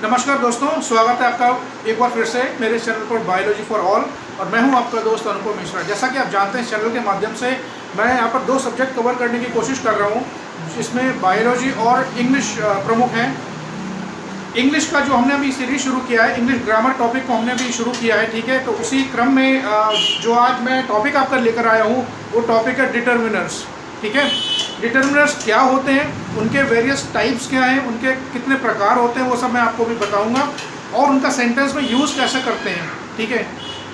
नमस्कार दोस्तों, स्वागत है आपका एक बार फिर से मेरे चैनल पर बायोलॉजी फॉर ऑल। और मैं हूं आपका दोस्त अनुपम मिश्रा। जैसा कि आप जानते हैं, इस चैनल के माध्यम से मैं यहां पर दो सब्जेक्ट कवर करने की कोशिश कर रहा हूं, जिसमें बायोलॉजी और इंग्लिश प्रमुख हैं। इंग्लिश का जो हमने अभी सीरीज शुरू किया है, इंग्लिश ग्रामर टॉपिक को हमने अभी शुरू किया है, ठीक है। तो उसी क्रम में जो आज मैं टॉपिक आपका लेकर आया हूँ वो टॉपिक है डिटर्मिनर्स, ठीक है। डिटर्मिनर्स क्या होते हैं, उनके वेरियस टाइप्स क्या हैं, उनके कितने प्रकार होते हैं, वो सब मैं आपको भी बताऊंगा, और उनका सेंटेंस में यूज़ कैसे करते हैं, ठीक है।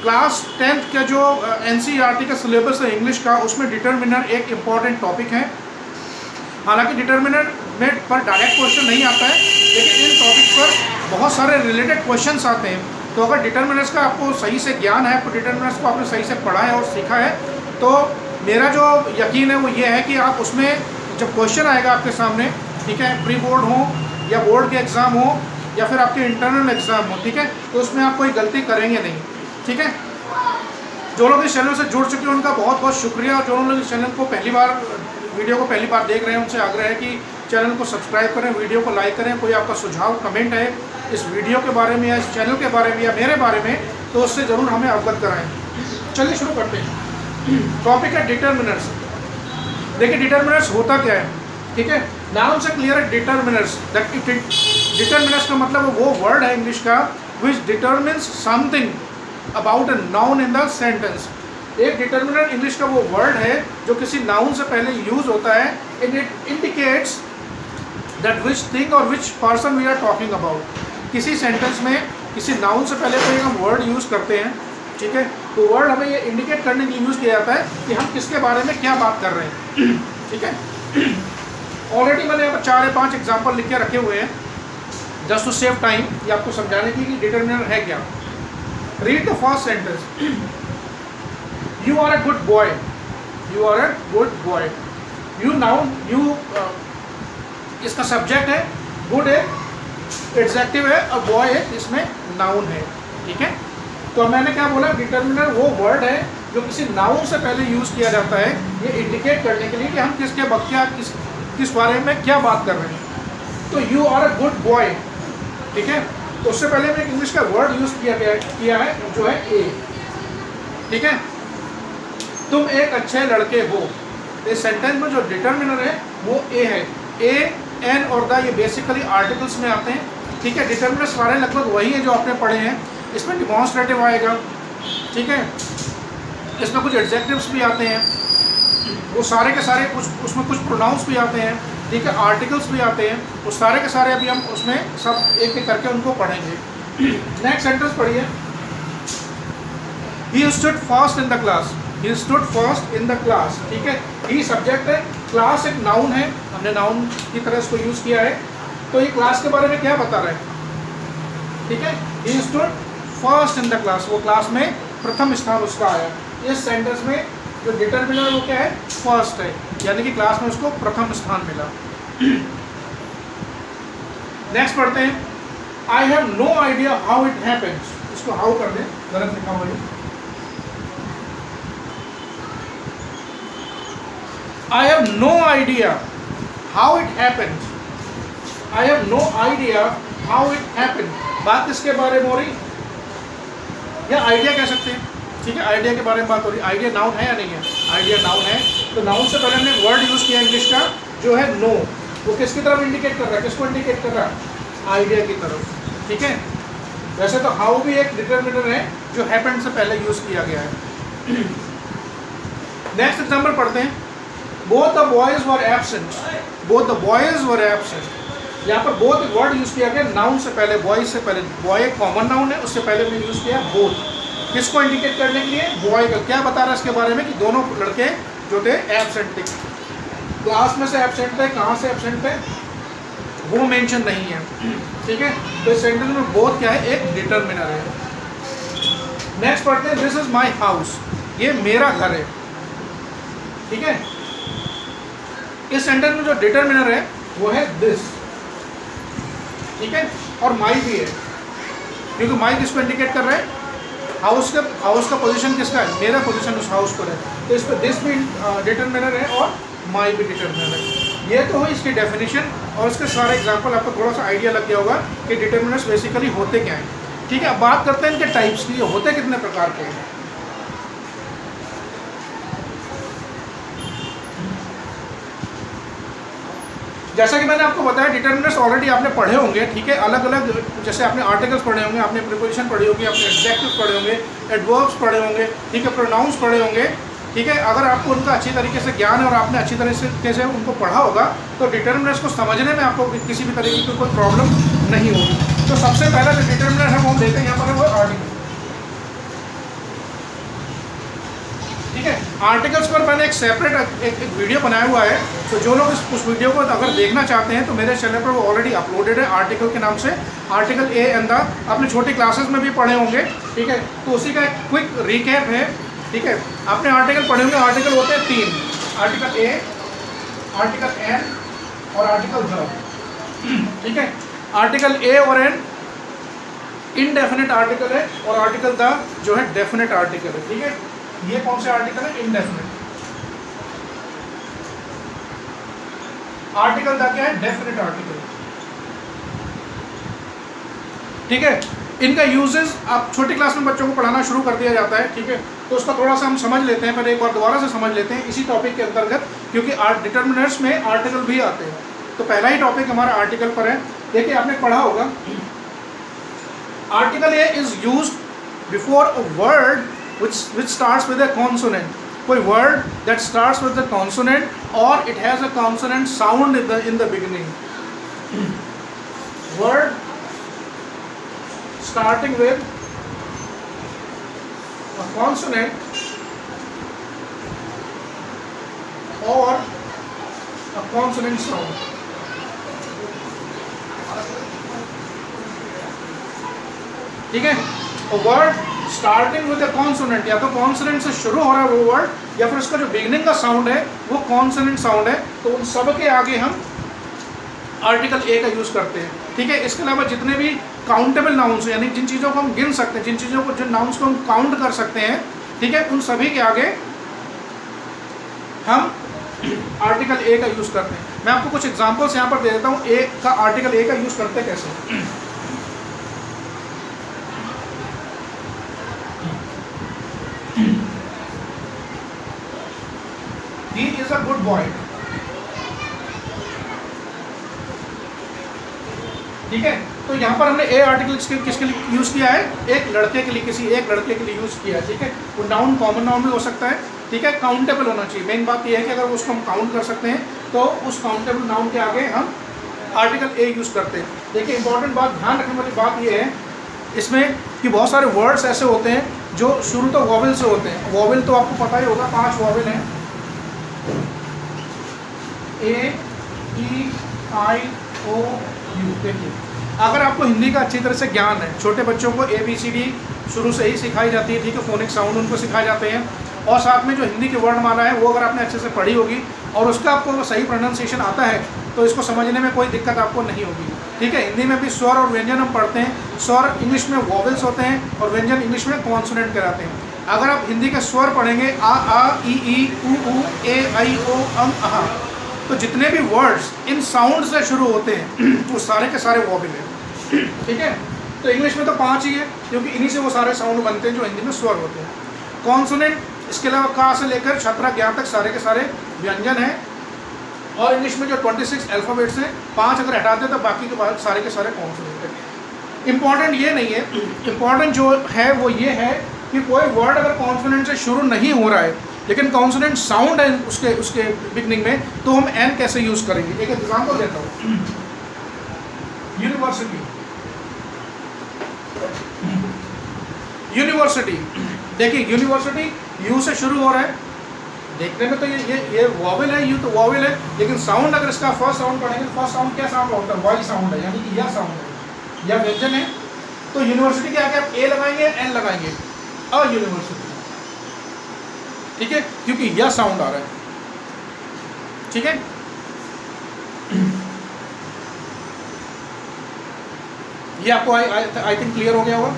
क्लास 10th का जो NCERT का सिलेबस है इंग्लिश का, उसमें डिटर्मिनर एक इम्पॉर्टेंट टॉपिक है। हालांकि डिटर्मिनर में पर डायरेक्ट क्वेश्चन नहीं आता है, लेकिन इन टॉपिक पर बहुत सारे रिलेटेड क्वेश्चंस आते हैं। तो अगर डिटर्मिनर्स का आपको सही से ज्ञान है, तो डिटर्मिनर्स को आपने सही से पढ़ा है और सीखा है, तो मेरा जो यकीन है वो ये है कि आप उसमें जब क्वेश्चन आएगा आपके सामने, ठीक है, प्री बोर्ड हो या बोर्ड के एग्ज़ाम हो या फिर आपके इंटरनल एग्ज़ाम हो, ठीक है, तो उसमें आप कोई गलती करेंगे नहीं, ठीक है। जो लोग इस चैनल से जुड़ चुके हैं उनका बहुत बहुत शुक्रिया, और जो लोग इस चैनल को वीडियो को पहली बार देख रहे हैं उनसे आग्रह है कि चैनल को सब्सक्राइब करें, वीडियो को लाइक करें। कोई आपका सुझाव कमेंट है इस वीडियो के बारे में या इस चैनल के बारे में या मेरे बारे में, तो उससे ज़रूर हमें अवगत कराएं। चलिए शुरू करते हैं। टॉपिक है डिटर्मिनर्स। देखिए डिटर्मिनर्स होता क्या है, ठीक है। नाम से क्लियर है डिटर्मिनर्स। डिटर्मिनर्स का मतलब वो वर्ड है इंग्लिश का which determines something about a noun in the sentence. एक डिटर्मिनर इंग्लिश का वो वर्ड है जो किसी नाउन से पहले यूज होता है, and it indicates that which thing और which person we are talking about. किसी सेंटेंस में किसी नाउन से पहले कोई हम वर्ड यूज़ करते हैं, ठीक है, तो वर्ड हमें ये इंडिकेट करने के लिए यूज़ किया जाता है कि हम किसके बारे में क्या बात कर रहे हैं, ठीक है। ऑलरेडी मैंने यहाँ पर 4 या 5 एग्जाम्पल लिख के रखे हुए हैं जस्ट टू सेव टाइम, ये आपको समझाने की कि डिटर्मिनर है क्या। Read the first sentence. You are a good boy. You are a good boy. You noun, you इसका सब्जेक्ट है, गुड है एडजेक्टिव है, और बॉय है इसमें नाउन है, ठीक है। तो मैंने क्या बोला, डिटर्मिनर वो वर्ड है जो किसी नाउन से पहले यूज़ किया जाता है, ये इंडिकेट करने के लिए कि हम किस बारे में क्या बात कर रहे हैं। तो you are a good boy, ठीक है, तो उससे पहले मैं इंग्लिश का वर्ड यूज़ किया है जो है ए, ठीक है। तुम एक अच्छे लड़के हो। इस सेंटेंस में जो डिटर्मिनर है वो ए है। ए, एन और द, ये बेसिकली आर्टिकल्स में आते हैं, ठीक है। डिटर्मिनर सारे लगभग वही है जो आपने पढ़े हैं। इसमें डिमॉन्स्ट्रेटिव आएगा, ठीक है, इसमें कुछ एडजेक्टिव्स भी आते हैं, वो सारे के सारे, उसमें कुछ प्रोनाउंस भी आते हैं, ठीक है, आर्टिकल्स भी आते हैं, वो सारे के सारे अभी हम उसमें सब एक एक करके उनको पढ़ेंगे। नेक्स्ट सेंटेंस पढ़िए। He stood fast in the class. He stood fast in the class, ठीक है। ही सब्जेक्ट है, क्लास एक नाउन है, हमने नाउन की तरह इसको यूज़ किया है। तो ये क्लास के बारे में क्या बता रहे हैं, ठीक है। ही stood first in the class, वो क्लास में प्रथम स्थान उसका आया। इस सेंटेंस में जो डिटर्मिनर वो क्या है, फर्स्ट है, यानी कि क्लास में उसको प्रथम स्थान मिला। नेक्स्ट पढ़ते हैं। I have no idea how it happens. इसको हाउ कर दें, गलत लिखा हुआ है। I have no idea how it happens. I have no idea how it happens. बात किसके बारे में हो रही, या आइडिया कह सकते हैं, ठीक है, आइडिया के बारे में बात हो रही। आइडिया नाउन है या नहीं है, आइडिया नाउन है। तो नाउन से पहले हमने वर्ड यूज़ किया इंग्लिश का जो है नो, वो किसकी तरफ इंडिकेट कर रहा है, किसको इंडिकेट कर रहा है, आइडिया की तरफ, ठीक है। वैसे तो हाउ भी एक डिटर्मिनर है जो हैपेंड से पहले यूज़ किया गया है। नेक्स्ट एग्जाम्पल पढ़ते हैं। Both the boys were absent. Both the boys were absent. यहाँ पर बोथ वर्ड यूज़ किया गया नाउन से पहले, बॉय से पहले। बॉय एक कॉमन नाउन है, उससे पहले मैंने यूज़ किया बोथ, किसको इंडिकेट करने के लिए, बॉय का। क्या बता रहा है इसके बारे में कि दोनों लड़के जो थे एब्सेंट थे, क्लास में से एब्सेंट थे, कहाँ से एब्सेंट थे वो मेंशन नहीं है, ठीक है। तो इस सेंटेंस में बोथ क्या है, एक डिटर्मिनर है। नेक्स्ट पढ़ते हैं। This is my house. ये मेरा घर है, ठीक है। इस सेंटेंस में जो डिटर्मिनर है वो है दिस, ठीक है, और माई भी है, क्योंकि माई किसको इंडिकेट कर रहा है, हाउस का पोजीशन किसका है, मेरा पोजीशन उस हाउस पर है। तो इस पर दिस भी डिटर्मिनर है और माई भी डिटर्मिनर है। ये तो हुई इसकी डेफिनेशन और इसके सारे एग्जांपल आपको थोड़ा सा आइडिया लग गया होगा कि डिटर्मिनर्स बेसिकली होते क्या हैं। ठीक है, अब बात करते हैं इनके टाइप्स की, ये होते कितने प्रकार के हैं। जैसा कि मैंने आपको बताया डिटर्मिनर्स ऑलरेडी आपने पढ़े होंगे। ठीक है, अलग अलग, जैसे आपने आर्टिकल्स पढ़े होंगे, आपने प्रीपोजिशन पढ़ी होगी, आपने एडजेक्टिव्स पढ़े होंगे, एडवर्ब्स पढ़े होंगे, ठीक है, प्रोनाउंस पढ़े होंगे। ठीक है, अगर आपको उनका अच्छी तरीके से ज्ञान है और आपने अच्छी तरीके से उनको पढ़ा होगा तो डिटर्मिनर्स को समझने में आपको किसी भी तरीके की कोई प्रॉब्लम नहीं होगी। तो सबसे पहला जो डिटर्मिनर है वो हम लेते हैं यहाँ पर है वो आर्टिकल। ठीक है, आर्टिकल्स पर मैंने एक सेपरेट एक वीडियो बनाया हुआ है, तो जो लोग उस वीडियो को अगर देखना चाहते हैं तो मेरे चैनल पर वो ऑलरेडी अपलोडेड है, आर्टिकल के नाम से, आर्टिकल ए एंड द, आपने छोटी क्लासेस में भी पढ़े होंगे। ठीक है, तो उसी का एक क्विक रिकैप है। ठीक है, आपने आर्टिकल पढ़े होंगे, आर्टिकल होते हैं 3, आर्टिकल ए, आर्टिकल एन और आर्टिकल द। ठीक है, आर्टिकल ए और एन इनडेफिनेट आर्टिकल है और आर्टिकल द जो है डेफिनेट आर्टिकल है। ठीक है, ये कौन से आर्टिकल है, इनडेफिनेट। आर्टिकल द क्या है, डेफिनेट आर्टिकल। ठीक है, इनका यूजेस आप छोटी क्लास में बच्चों को पढ़ाना शुरू कर दिया जाता है। ठीक है, तो उसका थोड़ा सा हम समझ लेते हैं, पर एक बार दोबारा से समझ लेते हैं इसी टॉपिक के अंतर्गत, क्योंकि डिटर्मिनर्स में आर्टिकल भी आते हैं। तो पहला ही टॉपिक हमारा आर्टिकल पर है। देखिए, आपने पढ़ा होगा article a is used before a word which starts with a consonant, कोई word that starts with the consonant or it has a consonant sound in the beginning, word starting with a consonant or a consonant sound। ठीक है, a word starting with a consonant, या तो consonant से शुरू हो रहा है वो वर्ड या फिर उसका जो बिगिनिंग का साउंड है वो कॉन्सोनेंट साउंड है, तो उन सब के आगे हम आर्टिकल ए का यूज़ करते हैं। ठीक है, इसके अलावा जितने भी काउंटेबल नाउन्स यानी जिन चीज़ों को हम गिन सकते हैं, जिन चीज़ों को, जिन नाउन्स को हम काउंट कर सकते हैं, ठीक है, उन सभी के आगे हम आर्टिकल ए का यूज़ करते हैं। मैं आपको कुछ एग्जाम्पल्स यहाँ पर दे देता हूँ ए का, आर्टिकल ए का यूज़ करते कैसे। He is a good boy। ठीक है, तो यहाँ पर हमने ए आर्टिकल किसके लिए यूज़ किया है, एक लड़के के लिए, किसी एक लड़के के लिए यूज़ किया है। ठीक है, वो नाउन कॉमन नाउन भी हो सकता है। ठीक है, काउंटेबल होना चाहिए। मेन बात ये है कि अगर उसको हम काउंट कर सकते हैं तो उस काउंटेबल नाउन के आगे हम आर्टिकल ए यूज़ करते हैं। देखिए, इंपॉर्टेंट बात, ध्यान रखने वाली बात ये है इसमें कि बहुत सारे वर्ड्स ऐसे होते हैं जो शुरू तो वॉवेल से होते हैं। वॉवेल तो आपको पता ही होगा, 5 वॉवेल हैं, ए, ई, आई, ओ, यू। देखिए, अगर आपको हिंदी का अच्छी तरह से ज्ञान है, छोटे बच्चों को ABCD शुरू से ही सिखाई जाती है। ठीक है, फोनिक साउंड उनको सिखाए जाते हैं और साथ में जो हिंदी की वर्णमाला है वो अगर आपने अच्छे से पढ़ी होगी और उसका आपको सही प्रोनाउंसिएशन आता है तो इसको समझने में कोई दिक्कत आपको नहीं होगी। ठीक है, हिंदी में भी स्वर और व्यंजन हम पढ़ते हैं। स्वर इंग्लिश में वॉवेल्स होते हैं और व्यंजन इंग्लिश में कॉन्सोनेंट कहलाते हैं। अगर आप हिंदी के स्वर पढ़ेंगे आ, ई, उ, ए, आई, ओ, अहा, तो जितने भी वर्ड्स इन साउंड से शुरू होते हैं वो सारे के सारे वॉवेल हैं। ठीक है, तो इंग्लिश में तो 5 ही है क्योंकि इन्हीं से वो सारे साउंड बनते हैं जो हिंदी में स्वर होते हैं। कॉन्सोनेंट, इसके अलावा का से लेकर छत्रा ज्ञान तक सारे के सारे व्यंजन हैं। और इंग्लिश में जो 26 अल्फ़ाबेट्स हैं, 5 अगर हटाते हैं तो बाकी के बाद सारे के सारे कॉन्सोनेंट हैं। इम्पॉर्टेंट ये नहीं है, इम्पॉर्टेंट जो है वो ये है कि कोई वर्ड अगर कॉन्सोनेंट से शुरू नहीं हो रहा है लेकिन कॉन्सोनेंट साउंड है उसके बिगनिंग में, तो हम एन कैसे यूज़ करेंगे। एक एग्जाम्पल देता हूँ, यूनिवर्सिटी। यूनिवर्सिटी, देखिए यूनिवर्सिटी यू से शुरू हो रहा है, देखने में तो ये वॉवेल है, यू तो वॉवेल है, लेकिन साउंड अगर इसका फर्स्ट साउंड पढ़ेंगे, फर्स्ट साउंड क्या साउंड होता है, वाई साउंड है, यानी कि यह साउंड है, यह व्यंजन है। तो यूनिवर्सिटी के आगे आप ए लगाएंगे, एन लगाएंगे, अ यूनिवर्सिटी। ठीक है, क्योंकि यह साउंड आ रहा है। ठीक है, ये आपको आई थिंक क्लियर हो गया होगा।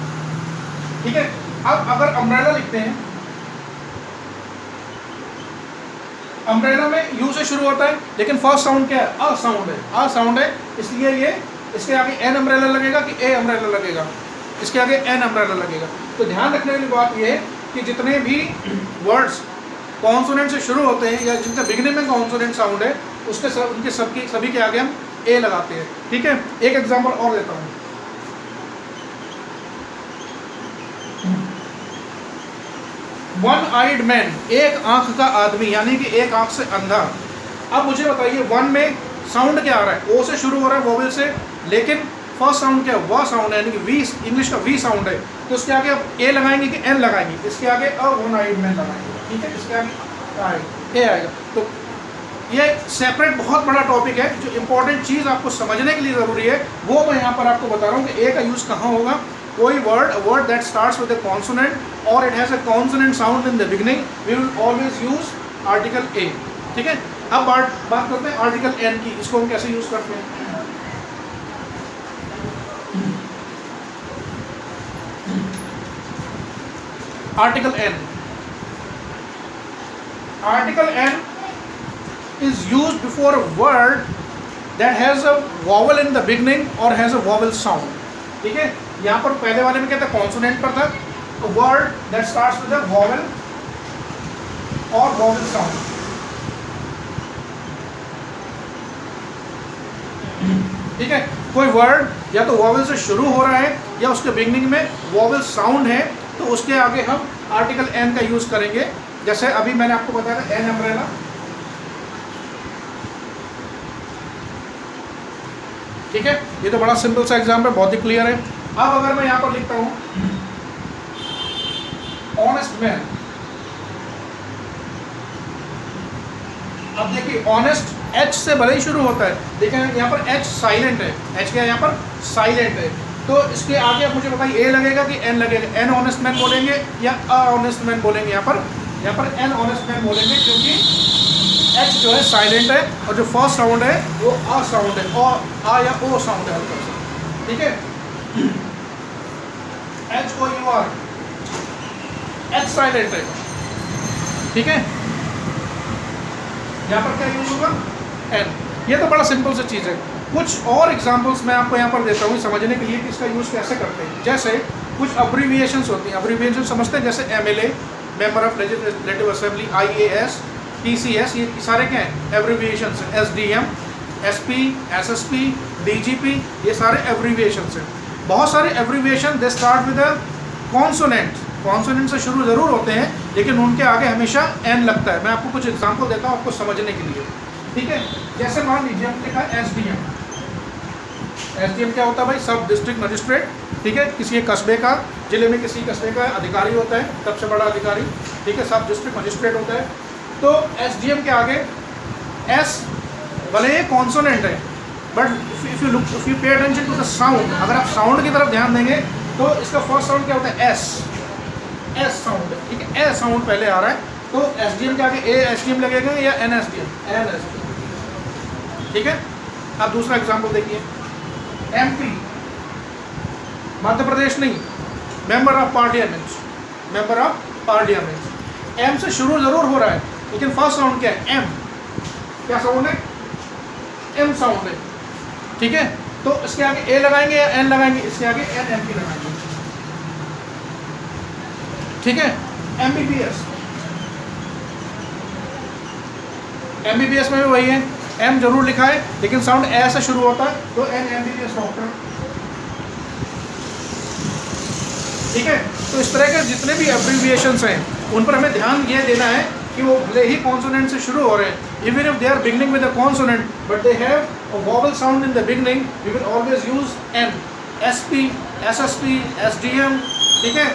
ठीक है, अब अगर अम्ब्रेला लिखते हैं, अम्ब्रेला में यू से शुरू होता है, लेकिन फर्स्ट साउंड क्या है? अ साउंड है, अ साउंड है, इसलिए ये इसके आगे एन अम्ब्रेला लगेगा कि ए अम्ब्रेला लगेगा? इसके आगे एन अम्ब्रेला लगेगा। तो ध्यान रखने वाली बात ये है कि जितने भी वर्ड्स कॉन्सोनेंट से शुरू होते हैं या जिनका बिगिनिंग में कॉन्सोनेंट साउंड है उसके उनके सभी के आगे हम ए लगाते हैं। ठीक है, एक एग्जांपल और देता हूँ। वन आइड मैन, एक आंख का आदमी, यानी कि एक आंख से अंधा। अब मुझे बताइए वन में साउंड क्या आ रहा है? ओ से शुरू हो रहा है वोवेल से, लेकिन फर्स्ट साउंड क्या है? वह साउंड है, यानी कि वी, इंग्लिश का वी साउंड है। तो इसके आगे आप ए लगाएंगे कि एन लगाएंगे? इसके आगे अ वन आइड मैन लगाएंगे। ठीक है, इसके आगे ए आएगा। तो ये सेपरेट बहुत बड़ा टॉपिक है। जो इंपॉर्टेंट चीज़ आपको समझने के लिए ज़रूरी है वो मैं यहाँ पर आपको बता रहा हूँ कि ए का यूज़ कहाँ होगा। कोई word that starts with a consonant और it has a consonant sound in the beginning, we will always use article a. ठीक है, अब बात करते हैं आर्टिकल एन की। इसको हम कैसे यूज़ करते हैं? Article an, article an is used before a word that has a vowel in the beginning or has a vowel sound. ठीक है, यहाँ पर पहले वाले में क्या था? कॉन्सोनेंट पर था। a word that starts with a vowel or vowel sound. ठीक है, कोई वर्ड या तो वॉवल से शुरू हो रहा है या उसके बिगिनिंग में वॉवल साउंड है, तो उसके आगे हम आर्टिकल एन का यूज करेंगे। जैसे अभी मैंने आपको बताया था एन अम्ब्रेला। ठीक है, ये तो बड़ा सिंपल सा एग्जाम्पल, बहुत ही क्लियर है। अब अगर मैं यहाँ पर लिखता हूँ ऑनेस्ट मैन, अब देखिए ऑनेस्ट एच से भले ही शुरू होता है, देखिए यहाँ पर एच साइलेंट है, एच क्या है यहाँ पर? साइलेंट है। तो इसके आगे आप मुझे बताइए ए लगेगा कि एन लगेगा? एन ऑनेस्ट मैन बोलेंगे या अ ऑनेस्ट मैन बोलेंगे? यहाँ पर एन ऑनेस्ट मैन बोलेंगे, क्योंकि एच जो है साइलेंट है और जो फर्स्ट साउंड है वो आ साउंड है, और आ या ओ साउंड है हल्का सा। ठीक है, H O U R, H silent है। ठीक है, यहाँ पर क्या यूज होगा? एन। ये तो बड़ा सिंपल सी चीज़ है। कुछ और एग्जांपल्स मैं आपको यहाँ पर देता हूँ समझने के लिए कि इसका यूज़ कैसे करते हैं। जैसे कुछ अब्रीविएशंस होती हैं, अब्रीविएशन समझते हैं, जैसे MLA, member of legislative assembly, IAS, TCS, ये सारे क्या हैं? एब्रीविएशंस हैं। SDM, SP, SSP, DGP, ये सारे एब्रीविएशंस हैं। बहुत सारे abbreviation they start with a consonant, consonant से शुरू ज़रूर होते हैं, लेकिन उनके आगे हमेशा एन लगता है। मैं आपको कुछ एग्जांपल देता हूँ आपको समझने के लिए। ठीक है, जैसे मान लीजिए हमने लिखा SDM। SDM क्या होता है भाई? सब डिस्ट्रिक्ट मजिस्ट्रेट। ठीक है, किसी एक कस्बे का, जिले में किसी कस्बे का अधिकारी होता है, सबसे बड़ा अधिकारी। ठीक है, सब डिस्ट्रिक्ट मजिस्ट्रेट होता है। तो SDM के आगे S भले ही कॉन्सोनेंट है, but if you pay attention to the sound, अगर आप साउंड की तरफ ध्यान देंगे तो इसका फर्स्ट साउंड क्या होता है? S sound. ठीक है, ए साउंड पहले आ रहा है, तो SDM के आगे ए SDM लगेगा या NSDM? NSDM। ठीक है, अब दूसरा एग्जांपल देखिए, MP, मध्य प्रदेश नहीं, member of parliament, member of parliament. M से शुरू जरूर हो रहा है, लेकिन फर्स्ट साउंड क्या है? एम। क्या साउंड है? एम साउंड है। ठीक है, तो इसके आगे ए लगाएंगे या एन लगाएंगे? इसके आगे NMP लगाएंगे। ठीक है, MBBS, MBBS में भी वही है, एम जरूर लिखा है लेकिन साउंड ए से शुरू होता है, तो MBBS डॉक्टर। ठीक है, तो इस तरह के जितने भी एब्रीविएशंस हैं उन पर हमें ध्यान ये देना है कि वो भले ही कॉन्सोनेंट से शुरू हो रहे हैं, even if they are beginning with a consonant but they have a vowel sound in the beginning, we will always use an. SP, SSP, SDM। ठीक है,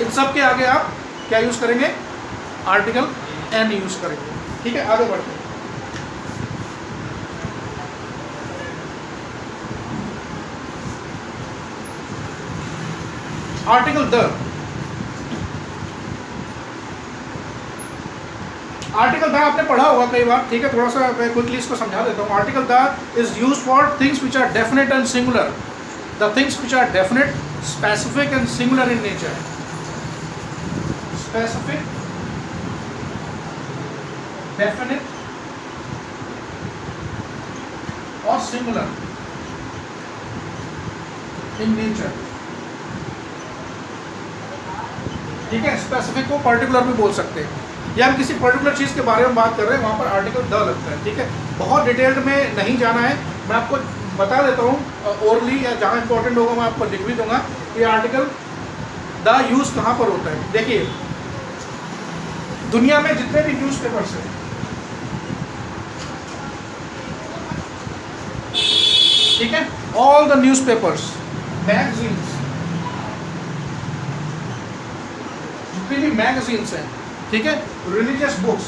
इन सब के आगे आप क्या यूज करेंगे? आर्टिकल एन यूज करेंगे। ठीक है, आगे बढ़ते हैं। आर्टिकल द, आर्टिकल द आपने पढ़ा होगा कई बार। ठीक है, थोड़ा सा मैं क्विकली इसको समझा देता हूँ। Article the is used for things which are definite and singular, the things which are definite, specific and singular in nature. Specific definite और सिंगुलर इन नेचर, ठीक है। स्पेसिफिक को पर्टिकुलर भी बोल सकते हैं, या हम किसी पर्टिकुलर चीज़ के बारे में बात कर रहे हैं, वहाँ पर आर्टिकल द लगता है, ठीक है। बहुत डिटेल्ड में नहीं जाना है, मैं आपको बता देता हूँ ओरली, या जहाँ इंपॉर्टेंट होगा मैं आपको लिख भी दूंगा कि आर्टिकल द यूज़ कहाँ पर होता है। देखिए, दुनिया में जितने भी न्यूज़पेपर्स हैं, ठीक है, ऑल द न्यूज़पेपर्स, मैगजीन्स, जितनी भी मैगजीन्स हैं, ठीक है, रिलीजियस बुक्स,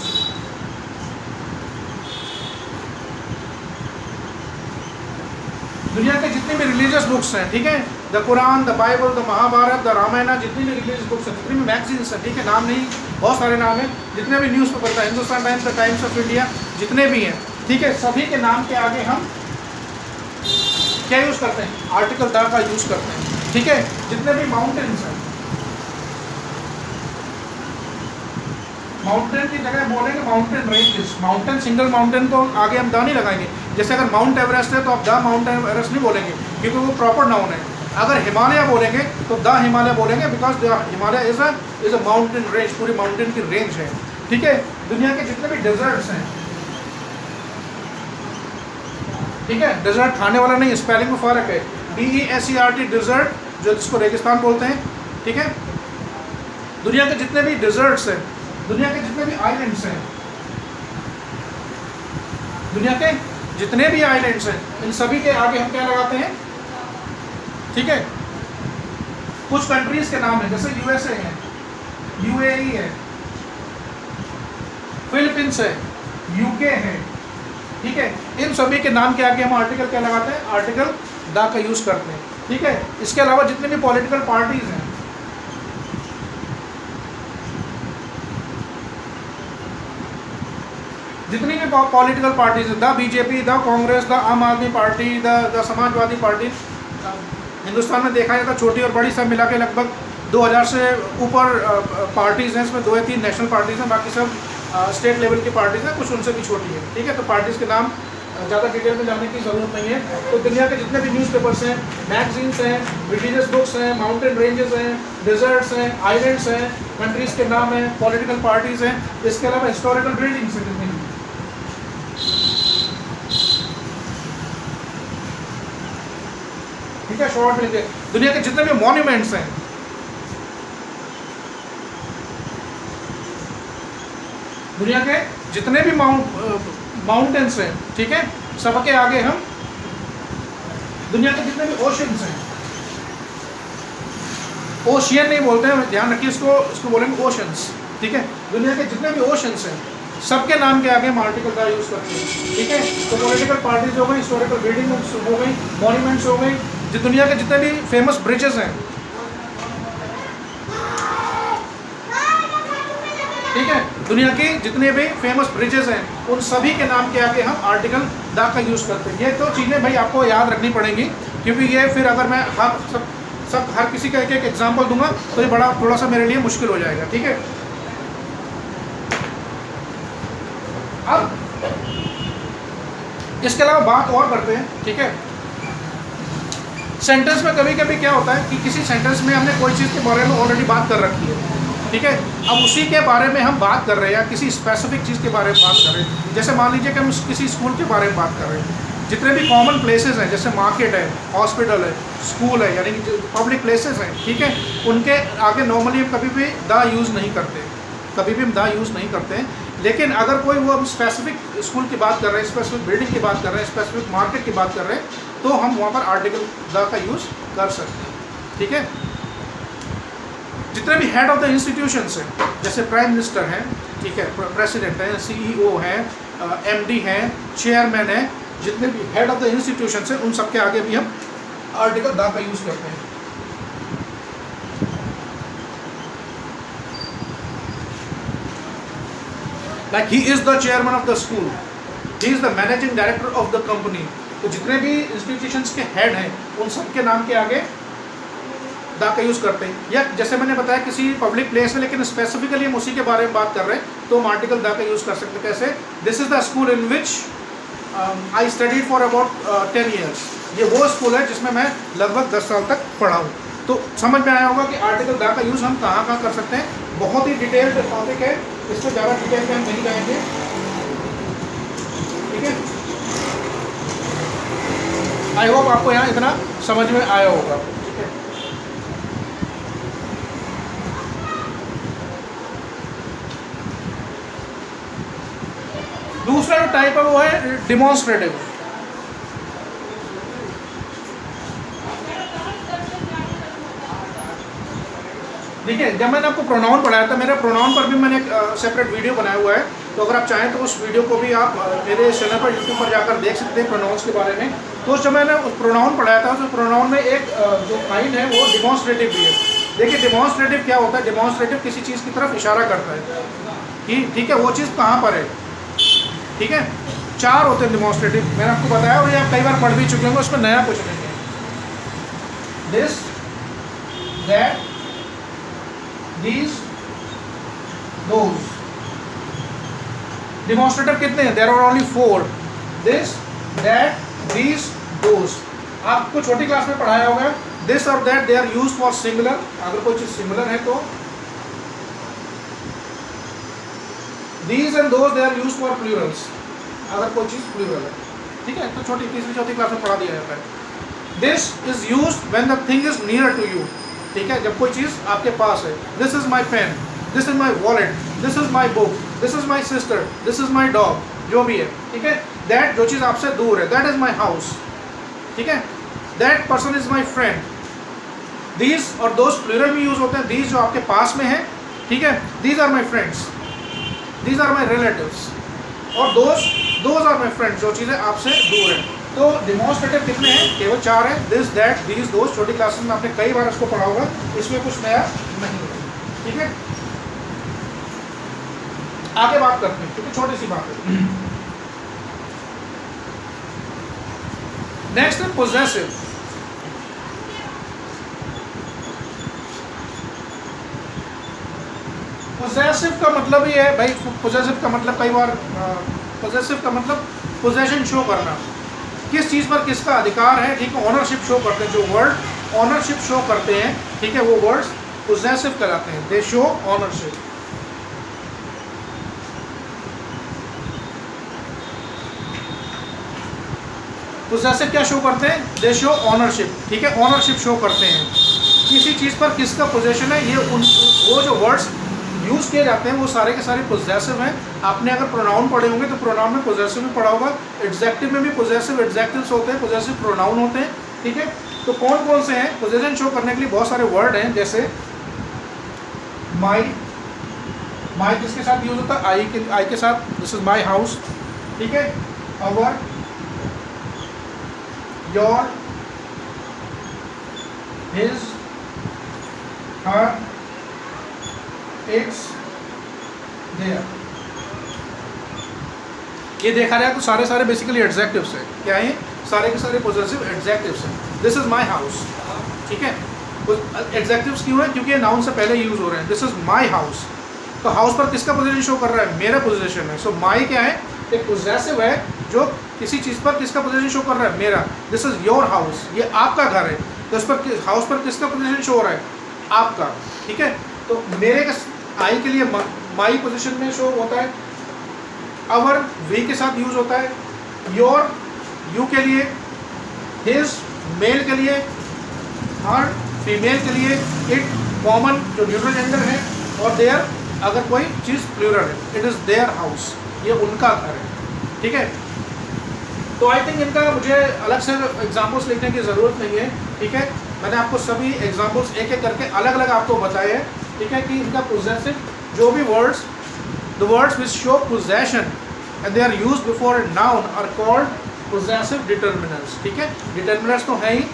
दुनिया के जितने भी रिलीजियस बुक्स हैं, ठीक है, the Quran, the Bible, the Mahabharat, the Ramayan, जितनी भी रिलीजियस बुक्स हैं, जितनी भी मैगजीन्स हैं, ठीक है, नाम नहीं, बहुत सारे नाम हैं, जितने भी न्यूज़ पेपर हैं, Hindustan times, the times of India, जितने भी हैं, ठीक है, सभी के नाम के आगे हम क्या यूज़ करते हैं? आर्टिकल द का यूज़ करते हैं, ठीक है। जितने भी माउंटेन्स हैं, माउंटेन की जगह बोलेंगे mountain ranges, mountain, single mountain को आगे हम द नहीं लगाएंगे। जैसे अगर माउंट एवरेस्ट है तो आप द माउंट एवरेस्ट नहीं बोलेंगे, क्योंकि वो प्रॉपर नाउन है। अगर हिमालय बोलेंगे तो द हिमालय बोलेंगे, because the Himalaya is a mountain range, पूरी माउंटेन की रेंज है, ठीक है। दुनिया के जितने भी डेजर्ट्स हैं, ठीक है, डेजर्ट खाने वाला नहीं, स्पेलिंग में फ़र्क है, DESERT डेजर्ट, जो जिसको रेगिस्तान बोलते हैं, ठीक है। दुनिया के जितने भी डेजर्ट्स हैं, दुनिया के जितने भी आइलैंड्स हैं, दुनिया के जितने भी आइलैंड्स हैं, इन सभी के आगे हम क्या लगाते हैं, ठीक है। कुछ कंट्रीज के नाम है, जैसे USA है, UAE है, फिलीपींस है, UK है, ठीक है। इन सभी के नाम के आगे हम आर्टिकल क्या लगाते हैं? आर्टिकल द का यूज़ करते हैं, ठीक है। इसके अलावा जितने भी पॉलिटिकल पार्टीज हैं, जितनी भी पॉलिटिकल पार्टीज हैं, the BJP, the Congress, the आम आदमी party, the Samajwadi party, Hindustan में देखा जाए तो छोटी और बड़ी सब मिला के लगभग 2000 से ऊपर पार्टीज़ हैं। इसमें 2 या 3 नेशनल पार्टीज़ हैं, बाकी सब स्टेट लेवल की पार्टीज़ हैं, कुछ उनसे भी छोटी है, ठीक है। तो पार्टीज़ के नाम ज़्यादा डिटेल में जाने की ज़रूरत नहीं है। तो दुनिया के जितने भी न्यूज़पेपर्स हैं, मैगजीन्स हैं, रिलीजियस बुक्स हैं, माउंटेन रेंजेस हैं, डेजर्ट्स हैं, आइलैंड्स हैं, कंट्रीज़ के नाम हैं, पॉलिटिकल पार्टीज़ हैं, इसके अलावा हिस्टोरिकल बिल्डिंग्स हैं जितनी भी, ठीक है, शॉर्ट में दुनिया के जितने भी मॉन्यूमेंट्स हैं, दुनिया के जितने भी माउंटेन्स हैं, ठीक है, सबके आगे हम दुनिया के जितने भी ओशंस हैं, ओशियन नहीं बोलते हैं, ध्यान रखिए, इसको बोलेंगे ओशंस, ठीक है। दुनिया के जितने भी ओशंस हैं, सबके नाम के आगे हम आर्टिकल का यूज़ करते हैं, ठीक है। तो पॉलिटिकल पार्टीज हो गई, हिस्टोरिकल बिल्डिंग्स हो गई, मॉन्यूमेंट्स हो गई, जो दुनिया के जितने भी फेमस ब्रिजेस हैं, ठीक है, दुनिया की जितने भी फेमस ब्रिजेस हैं, उन सभी के नाम के आगे हम आर्टिकल द का यूज़ करते हैं। ये तो चीज़ें भाई आपको याद रखनी पड़ेंगी, क्योंकि ये फिर अगर मैं हर किसी का एक एग्जाम्पल दूंगा तो ये बड़ा थोड़ा सा मेरे लिए मुश्किल हो जाएगा, ठीक है। अब इसके अलावा बात और करते हैं, ठीक है। सेंटेंस में कभी कभी क्या होता है कि किसी सेंटेंस में हमने कोई चीज़ के बारे में ऑलरेडी बात कर रखी है, ठीक है। अब उसी के बारे में हम बात कर रहे हैं, या किसी स्पेसिफिक चीज़ के बारे में बात कर रहे हैं। जैसे मान लीजिए कि हम किसी स्कूल के बारे में बात कर रहे हैं, जितने भी कॉमन प्लेसेस हैं, जैसे मार्केट है, हॉस्पिटल है, स्कूल है, यानी कि पब्लिक प्लेसेस हैं, ठीक है, उनके आगे नॉर्मली हम कभी भी द यूज़ नहीं करते, कभी भी हम द यूज़ नहीं करते हैं। लेकिन अगर कोई वो हम स्पेसिफिक स्कूल की बात कर रहे हैं, स्पेसिफिक बिल्डिंग की बात कर रहे हैं, स्पेसिफिक मार्केट की बात कर रहे हैं, तो हम वहाँ पर आर्टिकल द का यूज़ कर सकते हैं, ठीक है। जितने भी हेड ऑफ द इंस्टीट्यूशंस हैं, जैसे प्राइम मिनिस्टर हैं, ठीक है, प्रेसिडेंट हैं, CEO हैं, MD हैं, चेयरमैन हैं, जितने भी हेड ऑफ द इंस्टीट्यूशंस हैं, उन सबके आगे भी हम आर्टिकल द का यूज़ करते हैं। Like he is the chairman of the school, he is the managing director of the company। तो जितने भी इंस्टीट्यूशंस के हेड हैं, उन सबके नाम के आगे द का यूज़ करते हैं, या जैसे मैंने बताया किसी पब्लिक प्लेस में, लेकिन स्पेसिफिकली हम उसी के बारे में बात कर रहे हैं, तो हम आर्टिकल द का यूज़ कर सकते हैं। कैसे? This is the school in which I studied for about 10 years. ये वो स्कूल है जिसमें मैं लगभग 10 साल तक पढ़ा हूँ। तो समझ में आया होगा कि आर्टिकल द का यूज़ हम कहाँ कहाँ कर सकते हैं। बहुत ही डिटेल्ड टॉपिक है, इसमें ज़्यादा डिटेल में हम नहीं जाएंगे, ठीक है। आई होप आपको यहाँ इतना समझ में आया होगा, ठीक है। दूसरा जो टाइप है वो है डिमॉन्स्ट्रेटिव। देखिए, जब मैंने आपको प्रोनाउन पढ़ाया था, मेरे प्रोनाउन पर भी मैंने एक सेपरेट वीडियो बनाया हुआ है, तो अगर आप चाहें तो उस वीडियो को भी आप मेरे चैनल पर यूट्यूब पर जाकर देख सकते हैं प्रोनाउंस के बारे में। तो जब मैंने उस प्रोनाउन पढ़ाया था, उस प्रोनाउन में एक जो काइंड है वो डिमॉन्स्ट्रेटिव भी है। देखिए, डिमॉन्स्ट्रेटिव क्या होता है? डिमॉन्स्ट्रेटिव किसी चीज़ की तरफ इशारा करता है कि ठीक है, वो चीज़ कहाँ पर है, ठीक है। 4 होते हैं डिमॉन्स्ट्रेटिव, मैंने आपको बताया, और ये आप कई बार पढ़ भी चुके होंगे, उसमें नया कुछ नहीं है। This, that, these, those। Demonstrative कितने हैं? There are only 4। This, that, these, those। आपको छोटी क्लास में पढ़ाया होगा, दिस और that they are used for singular, अगर कोई चीज सिंगुलर है तो। these and those they are used for plurals, अगर कोई चीज प्लूरल है, ठीक है। तो छोटी तीसरी चौथी क्लास में पढ़ा दिया जाता है। This is used when the thing is near to you, ठीक है, जब कोई चीज़ आपके पास है। This is my pen, this is my wallet, this is my book, this is my sister, this is my dog, जो भी है, ठीक है। दैट, जो चीज़ आपसे दूर है, दैट इज़ माई हाउस, ठीक है। That person is my friend. These और दोस्त प्लूरल में यूज़ होते हैं, दीज जो आपके पास में है, ठीक है। These are my friends, these are my relatives, और दोज आर माई फ्रेंड्स, जो चीज़ें आपसे दूर है। तो डिमॉन्स्ट्रेटिव कितने हैं? केवल 4 हैं, दिस, दैट, दीज, दोज। छोटी क्लासेस में आपने कई बार इसको पढ़ा होगा, इसमें कुछ नया नहीं है, ठीक है। आगे बात करते हैं, क्योंकि छोटी सी बात है। नेक्स्ट है पोजेसिव। पोजेसिव का मतलब ये है भाई, पोजेसिव का मतलब कई बार पोजेसिव का मतलब पोजेशन शो करना, किस चीज़ पर किसका अधिकार है, ठीक है। ऑनरशिप शो करते हैं, जो वर्ड ऑनरशिप शो करते हैं, ठीक है, वो वर्ड्स पोजेसिव कहलाते हैं। दे शो ऑनरशिप। पोजेसिव क्या शो करते हैं? दे शो ऑनरशिप, ठीक है, ऑनरशिप शो करते हैं। किसी चीज़ पर किसका पोजेशन है, ये वो जो वर्ड्स यूज़ किए जाते हैं वो सारे के सारे पोजेसिव हैं। आपने अगर प्रोनाउन पढ़े होंगे तो प्रोनाउन में पोजेसिव में पढ़ा होगा, एडजेक्टिव में भी पोजेसिव एडजेक्टिव्स होते हैं, पोजेसिव प्रोनाउन होते हैं, ठीक है। तो कौन कौन से हैं? पोजेशन शो करने के लिए बहुत सारे वर्ड हैं, जैसे माई, माई किसके साथ यूज होता है? आई के साथ, दिस इज माई हाउस, ठीक है। Our, your, his, her, its, their. ये देखा जाए तो सारे सारे बेसिकली एडजेक्टिव्स हैं। क्या है? सारे के सारे पोजेसिव एडजेक्टिव्स हैं। दिस इज माई हाउस, ठीक है। एडजेक्टिव्स क्यों है? क्योंकि ये नाउन से पहले यूज हो रहे हैं। दिस इज माई हाउस, तो हाउस पर किसका पोजीशन शो कर रहा है? मेरा पोजीशन है। सो माई क्या है? एक पोजेसिव है जो किसी चीज़ पर किसका पोजीशन शो कर रहा है? मेरा। दिस इज योर हाउस, ये आपका घर है, तो इस पर हाउस पर किसका पोजीशन शो हो रहा है? आपका, ठीक है। तो मेरे आई के लिए माई पोजीशन में शो होता है। अवर वी के साथ यूज होता है। योर यू के लिए, हिज मेल के लिए, हर फीमेल के लिए, इट कॉमन जो न्यूट्रल जेंडर है, और देयर अगर कोई चीज़ प्लूरल है। इट इज़ देयर हाउस, ये उनका घर है, ठीक है। तो आई थिंक इनका मुझे अलग से एग्जाम्पल्स लिखने की ज़रूरत नहीं है, ठीक है। मैंने आपको सभी एग्जाम्पल्स एक एक करके अलग अलग आपको बताए हैं, ठीक है, कि इनका पोजेसिव जो भी words, the words which show possession and they are used before a noun are called possessive determiners, ठीक है। डिटर्मिनर्स तो हैं ही,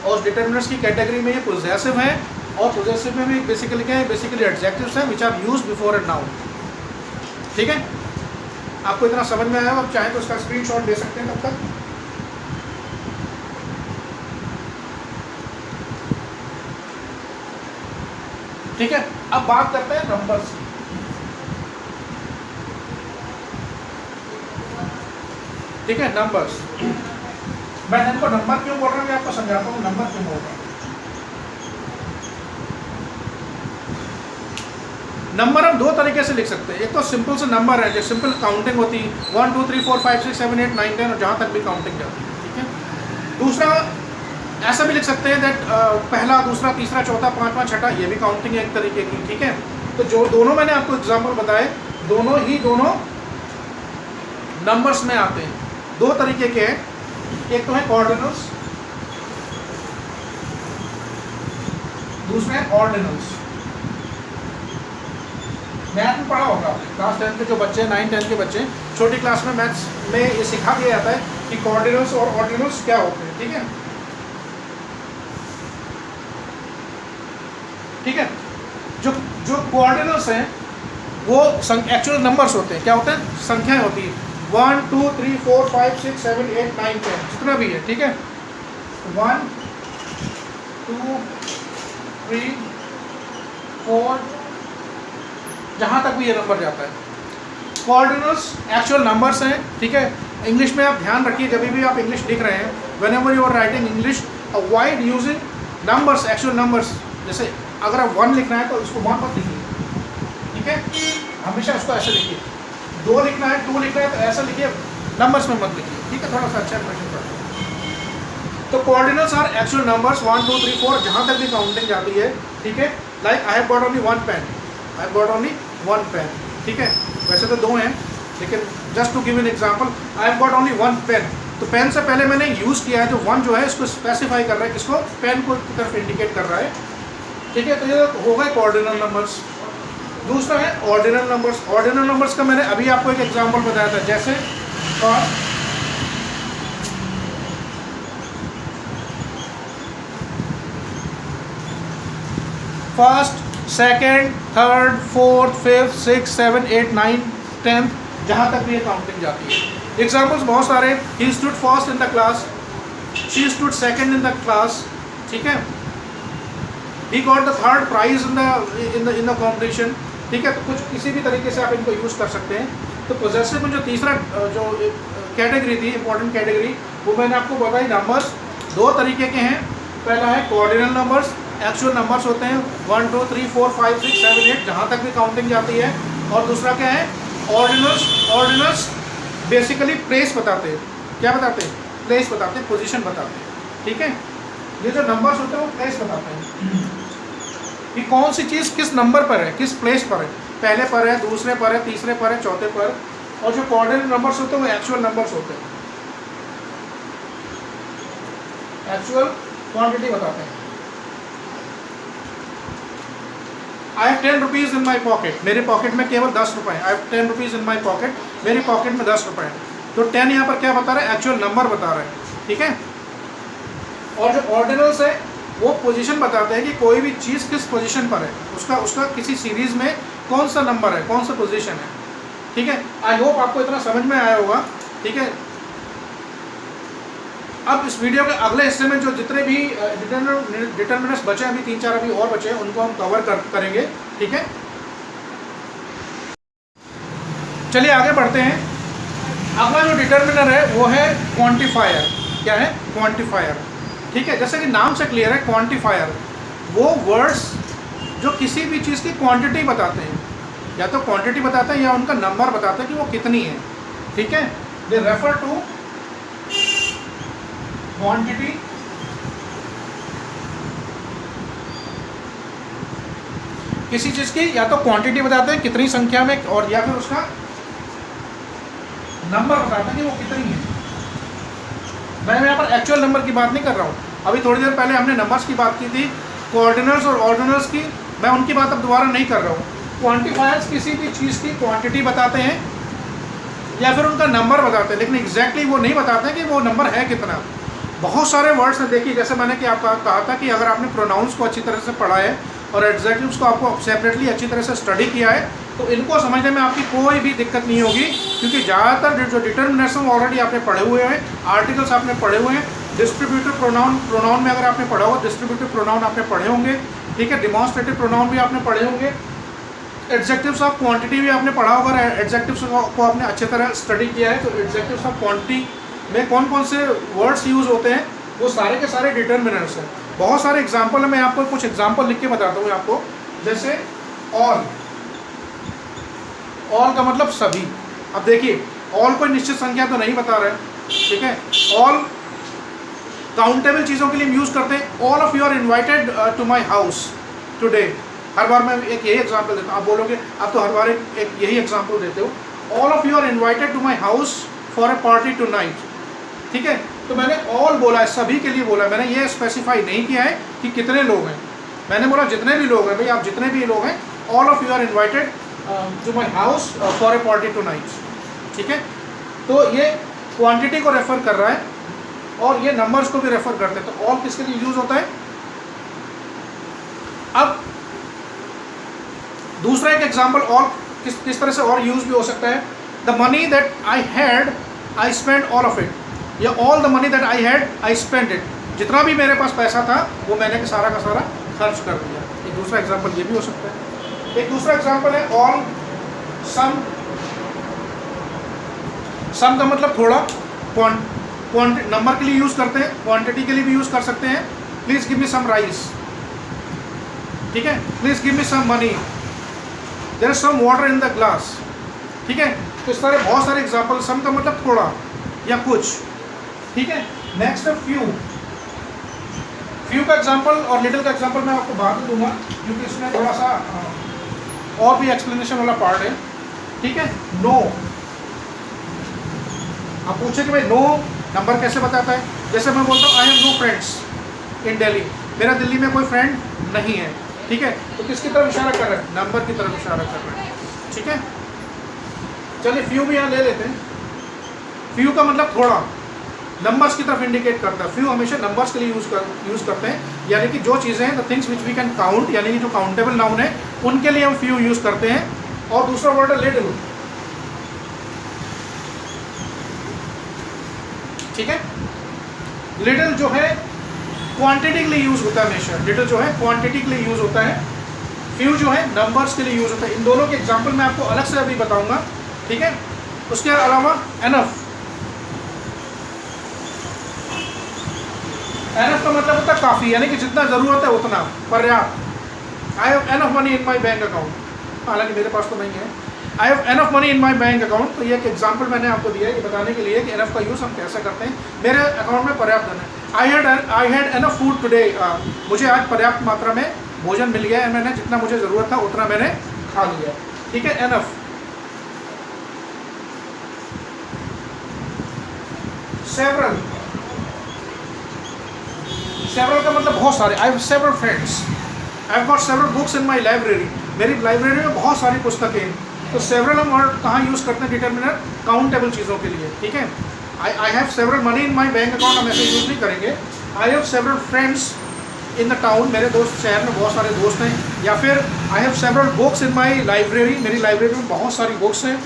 और डिटर्मिनर्स की कैटेगरी में ये पोजेसिव हैं, और पोजेसिव में भी बेसिकली क्या है? बेसिकली एडजेक्टिव्स हैं which are used before a noun, ठीक है। आपको इतना समझ में आया? आप चाहें तो उसका स्क्रीनशॉट ले सकते हैं तब तक। ठीक है, अब बात करते हैं नंबर्स की। ठीक है, नंबर्स, मैं इनको नंबर क्यों बोल रहा हूँ मैं आपको समझाता हूँ नंबर क्यों बोल रहा हूँ। नंबर हम दो तरीके से लिख सकते हैं, एक तो सिंपल से नंबर है जो सिंपल काउंटिंग होती है 1 2 3 4 5 6 7 8 9 10 और जहाँ तक भी काउंटिंग जाती है। ठीक है, दूसरा ऐसा भी लिख सकते हैं दैट पहला दूसरा तीसरा चौथा पांचवा छठा, ये भी काउंटिंग है एक तरीके की। ठीक है, तो जो दोनों मैंने आपको एग्जांपल बताए दोनों नंबर्स में आते हैं। दो तरीके के हैं, एक तो है ऑर्डिनल्स, दूसरा है ऑर्डिनल्स। मैथ में पढ़ा होगा आपने, क्लास 10 के जो बच्चे 9 10 के बच्चे, छोटी क्लास में मैथ्स में ये सिखा दिया जाता है कि कॉर्डिनल्स और ऑर्डिनल्स क्या होते हैं। ठीक है, ठीक है, जो कोऑर्डिनल्स हैं वो एक्चुअल नंबर्स होते हैं। क्या होते हैं? संख्याएं होती है 1 2 3 4 5 6 7 8 9 10 जितना भी है। ठीक है, 1 2 3 4 जहाँ तक भी ये नंबर जाता है। कोऑर्डिनल्स एक्चुअल नंबर्स हैं। ठीक है, इंग्लिश में आप ध्यान रखिए जब भी आप इंग्लिश लिख रहे हैं, whenever you are writing English avoid using numbers, actual numbers. जैसे अगर आप 1 लिखना है तो उसको 1 मत लिखिए। ठीक है, हमेशा उसको ऐसे लिखिए। 2 लिखना है 2 लिखना है तो ऐसा लिखिए, नंबर्स में मत लिखिए। ठीक है, थोड़ा सा अच्छा इंप्रेशन पड़ेगा। तो कोऑर्डिनल्स आर एक्चुअल नंबर्स 1 2 3 4 जहाँ तक भी काउंटिंग जाती है। ठीक है, like I have got only 1 pen, I have got only 1 pen. ठीक है, वैसे तो 2 हैं लेकिन just to give an example I have got only 1 pen. तो पेन से पहले मैंने यूज़ किया है, जो 1 जो है इसको स्पेसिफाई कर रहा है, किसको? पेन को की तरफ इंडिकेट कर रहा है। ठीक है, तो ये हो गए ऑर्डिनल नंबर्स। दूसरा है ऑर्डिनल नंबर्स। ऑर्डिनल नंबर्स का मैंने अभी आपको एक एग्जांपल बताया था, जैसे first second third fourth fifth 6 7 8 9 10 जहाँ तक भी ये काउंटिंग जाती है। एग्जाम्पल्स बहुत सारे, he stood first in the class, she stood second in the class. ठीक है, he got the third prize in the competition. ठीक है, तो कुछ किसी भी तरीके से आप इनको यूज़ कर सकते हैं। तो पोजेसिव में जो तीसरा जो कैटेगरी थी, इंपॉर्टेंट कैटेगरी, वो मैंने आपको बताई। नंबर्स दो तरीके के हैं, पहला है कोऑर्डिनल नंबर्स, एक्चुअल नंबर्स होते हैं 1 2 3 4 5 6 7 8 जहाँ तक भी काउंटिंग जाती है। और दूसरा क्या है? ऑर्डिनल्स। ऑर्डिनल्स बेसिकली प्लेस बताते हैं। क्या बताते हैं? प्लेस बताते हैं, पोजीशन बताते हैं। ठीक है, ये जो नंबर्स होते हैं वो प्लेस बताते हैं कि कौन सी चीज़ किस नंबर पर है, किस प्लेस पर है, पहले पर है, दूसरे पर है, तीसरे पर है, चौथे पर। और जो कोऑर्डिनल नंबर्स होते हैं वो एक्चुअल नंबर्स होते हैं, एक्चुअल क्वांटिटी बताते हैं। I have 10 rupees in my pocket, मेरे पॉकेट में केवल 10 रुपये। I have 10 rupees in my pocket, मेरी पॉकेट में 10 रुपये। तो 10 यहाँ पर क्या बता रहा है? एक्चुअल नंबर बता रहा है। ठीक है, और जो ऑर्डिनल्स है वो पोजीशन बताते हैं कि कोई भी चीज़ किस पोजीशन पर है, उसका किसी सीरीज़ में कौन सा नंबर है, कौन सा पोजीशन है। ठीक है, आई होप आपको इतना समझ में आया होगा। ठीक है, अब इस वीडियो के अगले हिस्से में जो जितने भी डिटर्मिनेंट्स बचे, अभी 3-4 अभी और बचे हैं, उनको हम कवर करेंगे। ठीक है, चलिए आगे बढ़ते हैं। अगला जो डिटर्मिनर है वो है क्वांटिफायर। क्या है? क्वांटिफायर। ठीक है, जैसे कि नाम से क्लियर है, क्वांटिफायर वो वर्ड्स जो किसी भी चीज़ की क्वांटिटी बताते हैं, या तो क्वांटिटी बताते हैं या उनका नंबर बताते हैं कि वो कितनी है। ठीक है, दे रेफर टू क्वांटिटी किसी चीज़ की, या तो क्वांटिटी बताते हैं कितनी संख्या में, और या फिर उसका नंबर बताते हैं कि वो कितनी है। मैं यहाँ पर एक्चुअल नंबर की बात नहीं कर रहा हूँ, अभी थोड़ी देर पहले हमने नंबर्स की बात की थी, कोऑर्डिनल्स और ऑर्डिनल्स की, मैं उनकी बात अब दोबारा नहीं कर रहा हूँ। क्वांटिफायर्स किसी भी चीज़ की क्वांटिटी बताते हैं या फिर उनका नंबर बताते हैं, लेकिन एग्जैक्टली वो नहीं बताते हैं कि वो नंबर है कितना। बहुत सारे वर्ड्स हैं, देखिए जैसे मैंने कि आपका कहा था कि अगर आपने प्रोनाउंस को अच्छी तरह से पढ़ा है और एग्जैक्टिव्स को आपको सेपरेटली अच्छी तरह से स्टडी किया है, तो इनको समझने में आपकी कोई भी दिक्कत नहीं होगी, क्योंकि ज़्यादातर जो डिटर्मिनेंट्स हैं ऑलरेडी आपने पढ़े हुए हैं, आर्टिकल्स आपने पढ़े हुए हैं, डिस्ट्रीब्यूटिव प्रोनाउन में अगर आपने पढ़ा हो, डिस्ट्रीब्यूटिव प्रोनाउन आपने पढ़े होंगे, ठीक है। डिमॉन्स्ट्रेटिव प्रोनाउन भी आपने पढ़े होंगे। एडजेक्टिव्स ऑफ क्वांटिटी भी आपने पढ़ा होगा। एडजेक्टिव्स को आपने अच्छी तरह स्टडी किया है तो एडजेक्टिव्स ऑफ क्वांटिटी में कौन कौन से वर्ड्स यूज़ होते हैं वो सारे के सारे डिटर्मिनर्स हैं। बहुत सारे एग्जाम्पल है, मैं आपको कुछ एग्जाम्पल लिख के बताता हूँ आपको। जैसे ऑल, ऑल का मतलब सभी। अब देखिए ऑल कोई निश्चित संख्या तो नहीं बता रहे, ठीक है। ऑल काउंटेबल चीज़ों के लिए हम यूज़ करते हैं। All of you are invited to my house today. हर बार मैं एक यही एग्जाम्पल देता हूँ। आप बोलोगे आप तो हर बार एक यही एग्जाम्पल देते हो। All of you are invited to my house for a party tonight, ठीक है। तो मैंने ऑल बोला है, सभी के लिए बोला है। मैंने ये स्पेसिफाई नहीं किया है कि कितने लोग हैं, मैंने बोला जितने भी लोग हैं। भाई आप जितने भी लोग हैं, all of you are invited to my house for a party tonight, ठीक है। तो ये क्वांटिटी को रेफर कर रहा है और ये नंबर्स को भी रेफर करते हैं। तो ऑल किसके लिए यूज होता है। अब दूसरा एक एग्जाम्पल ऑल किस तरह से और यूज भी हो सकता है। The money that I had I spend all of it, या all the money that I had I spend it. जितना भी मेरे पास पैसा था वो मैंने सारा का सारा खर्च कर दिया। एक दूसरा एग्जाम्पल ये भी हो सकता है। एक दूसरा एग्जाम्पल है ऑल सम। सम का मतलब थोड़ा, नंबर के लिए यूज करते हैं, क्वांटिटी के लिए भी यूज कर सकते हैं। Please give me some rice, ठीक है। Please give me some money, there is some water in the glass, ठीक है। तो इस तरह बहुत सारे एग्जाम्पल। सम का मतलब थोड़ा या कुछ, ठीक है। नेक्स्ट है फ्यू। फ्यू का एग्जाम्पल और लिटिल का एग्जाम्पल मैं आपको बाद में दूंगा क्योंकि इसमें थोड़ा सा और भी एक्सप्लेनेशन वाला पार्ट है, ठीक है। नो, आप पूछे कि भाई नो नंबर कैसे बताता है। जैसे मैं बोलता हूँ I have no friends in Delhi, मेरा दिल्ली में कोई फ्रेंड नहीं है, ठीक है। तो किसकी तरफ इशारा कर रहा है, नंबर की तरफ इशारा कर रहा है, ठीक है। चलिए फ्यू भी यहाँ ले लेते हैं। फ्यू का मतलब थोड़ा, नंबर्स की तरफ इंडिकेट करता है। फ्यू हमेशा नंबर्स के लिए यूज करते हैं, यानी कि जो चीज़ें हैं the things which we can count, यानी कि जो काउंटेबल नाउन है उनके लिए हम फ्यू यूज करते हैं। और दूसरा वर्ड है लिटिल, ठीक है। लिटिल जो है क्वांटिटी के लिए यूज होता है हमेशा। लिटिल जो है क्वांटिटी के लिए यूज होता है। फ्यू जो है नंबर्स के लिए यूज होता है। इन दोनों के एग्जाम्पल मैं आपको अलग से अभी बताऊंगा, ठीक है। उसके अलावा एनफ, एनफ का मतलब होता है काफ़ी, यानी कि जितना ज़रूरत है उतना, पर्याप्त। I have enough money in my bank account, हालांकि मेरे पास तो नहीं है। I have enough money in my bank account. तो ये एक एग्जाम्पल मैंने आपको दिया है ये बताने के लिए कि एनफ का यूज़ हम कैसे करते हैं। मेरे अकाउंट में पर्याप्त धन है। I had enough food today, मुझे आज पर्याप्त मात्रा में भोजन मिल गया है, मैंने जितना मुझे ज़रूरत था उतना मैंने खा लिया, ठीक है। एनफ। सेवरल, सेवरल का मतलब बहुत सारे। I have several friends, I have got several books in my library, मेरी लाइब्रेरी में बहुत सारी पुस्तकें हैं। तो सेवरल हम वर्ड कहाँ यूज़ करते हैं, डिटर्मिनर काउंटेबल चीज़ों के लिए, ठीक है। I have several money in my bank account हम ऐसे यूज़ नहीं करेंगे। I have several friends in the town, मेरे दोस्त शहर में बहुत सारे दोस्त हैं। या फिर I have several books in my library, मेरी लाइब्रेरी में बहुत सारी बुक्स हैं,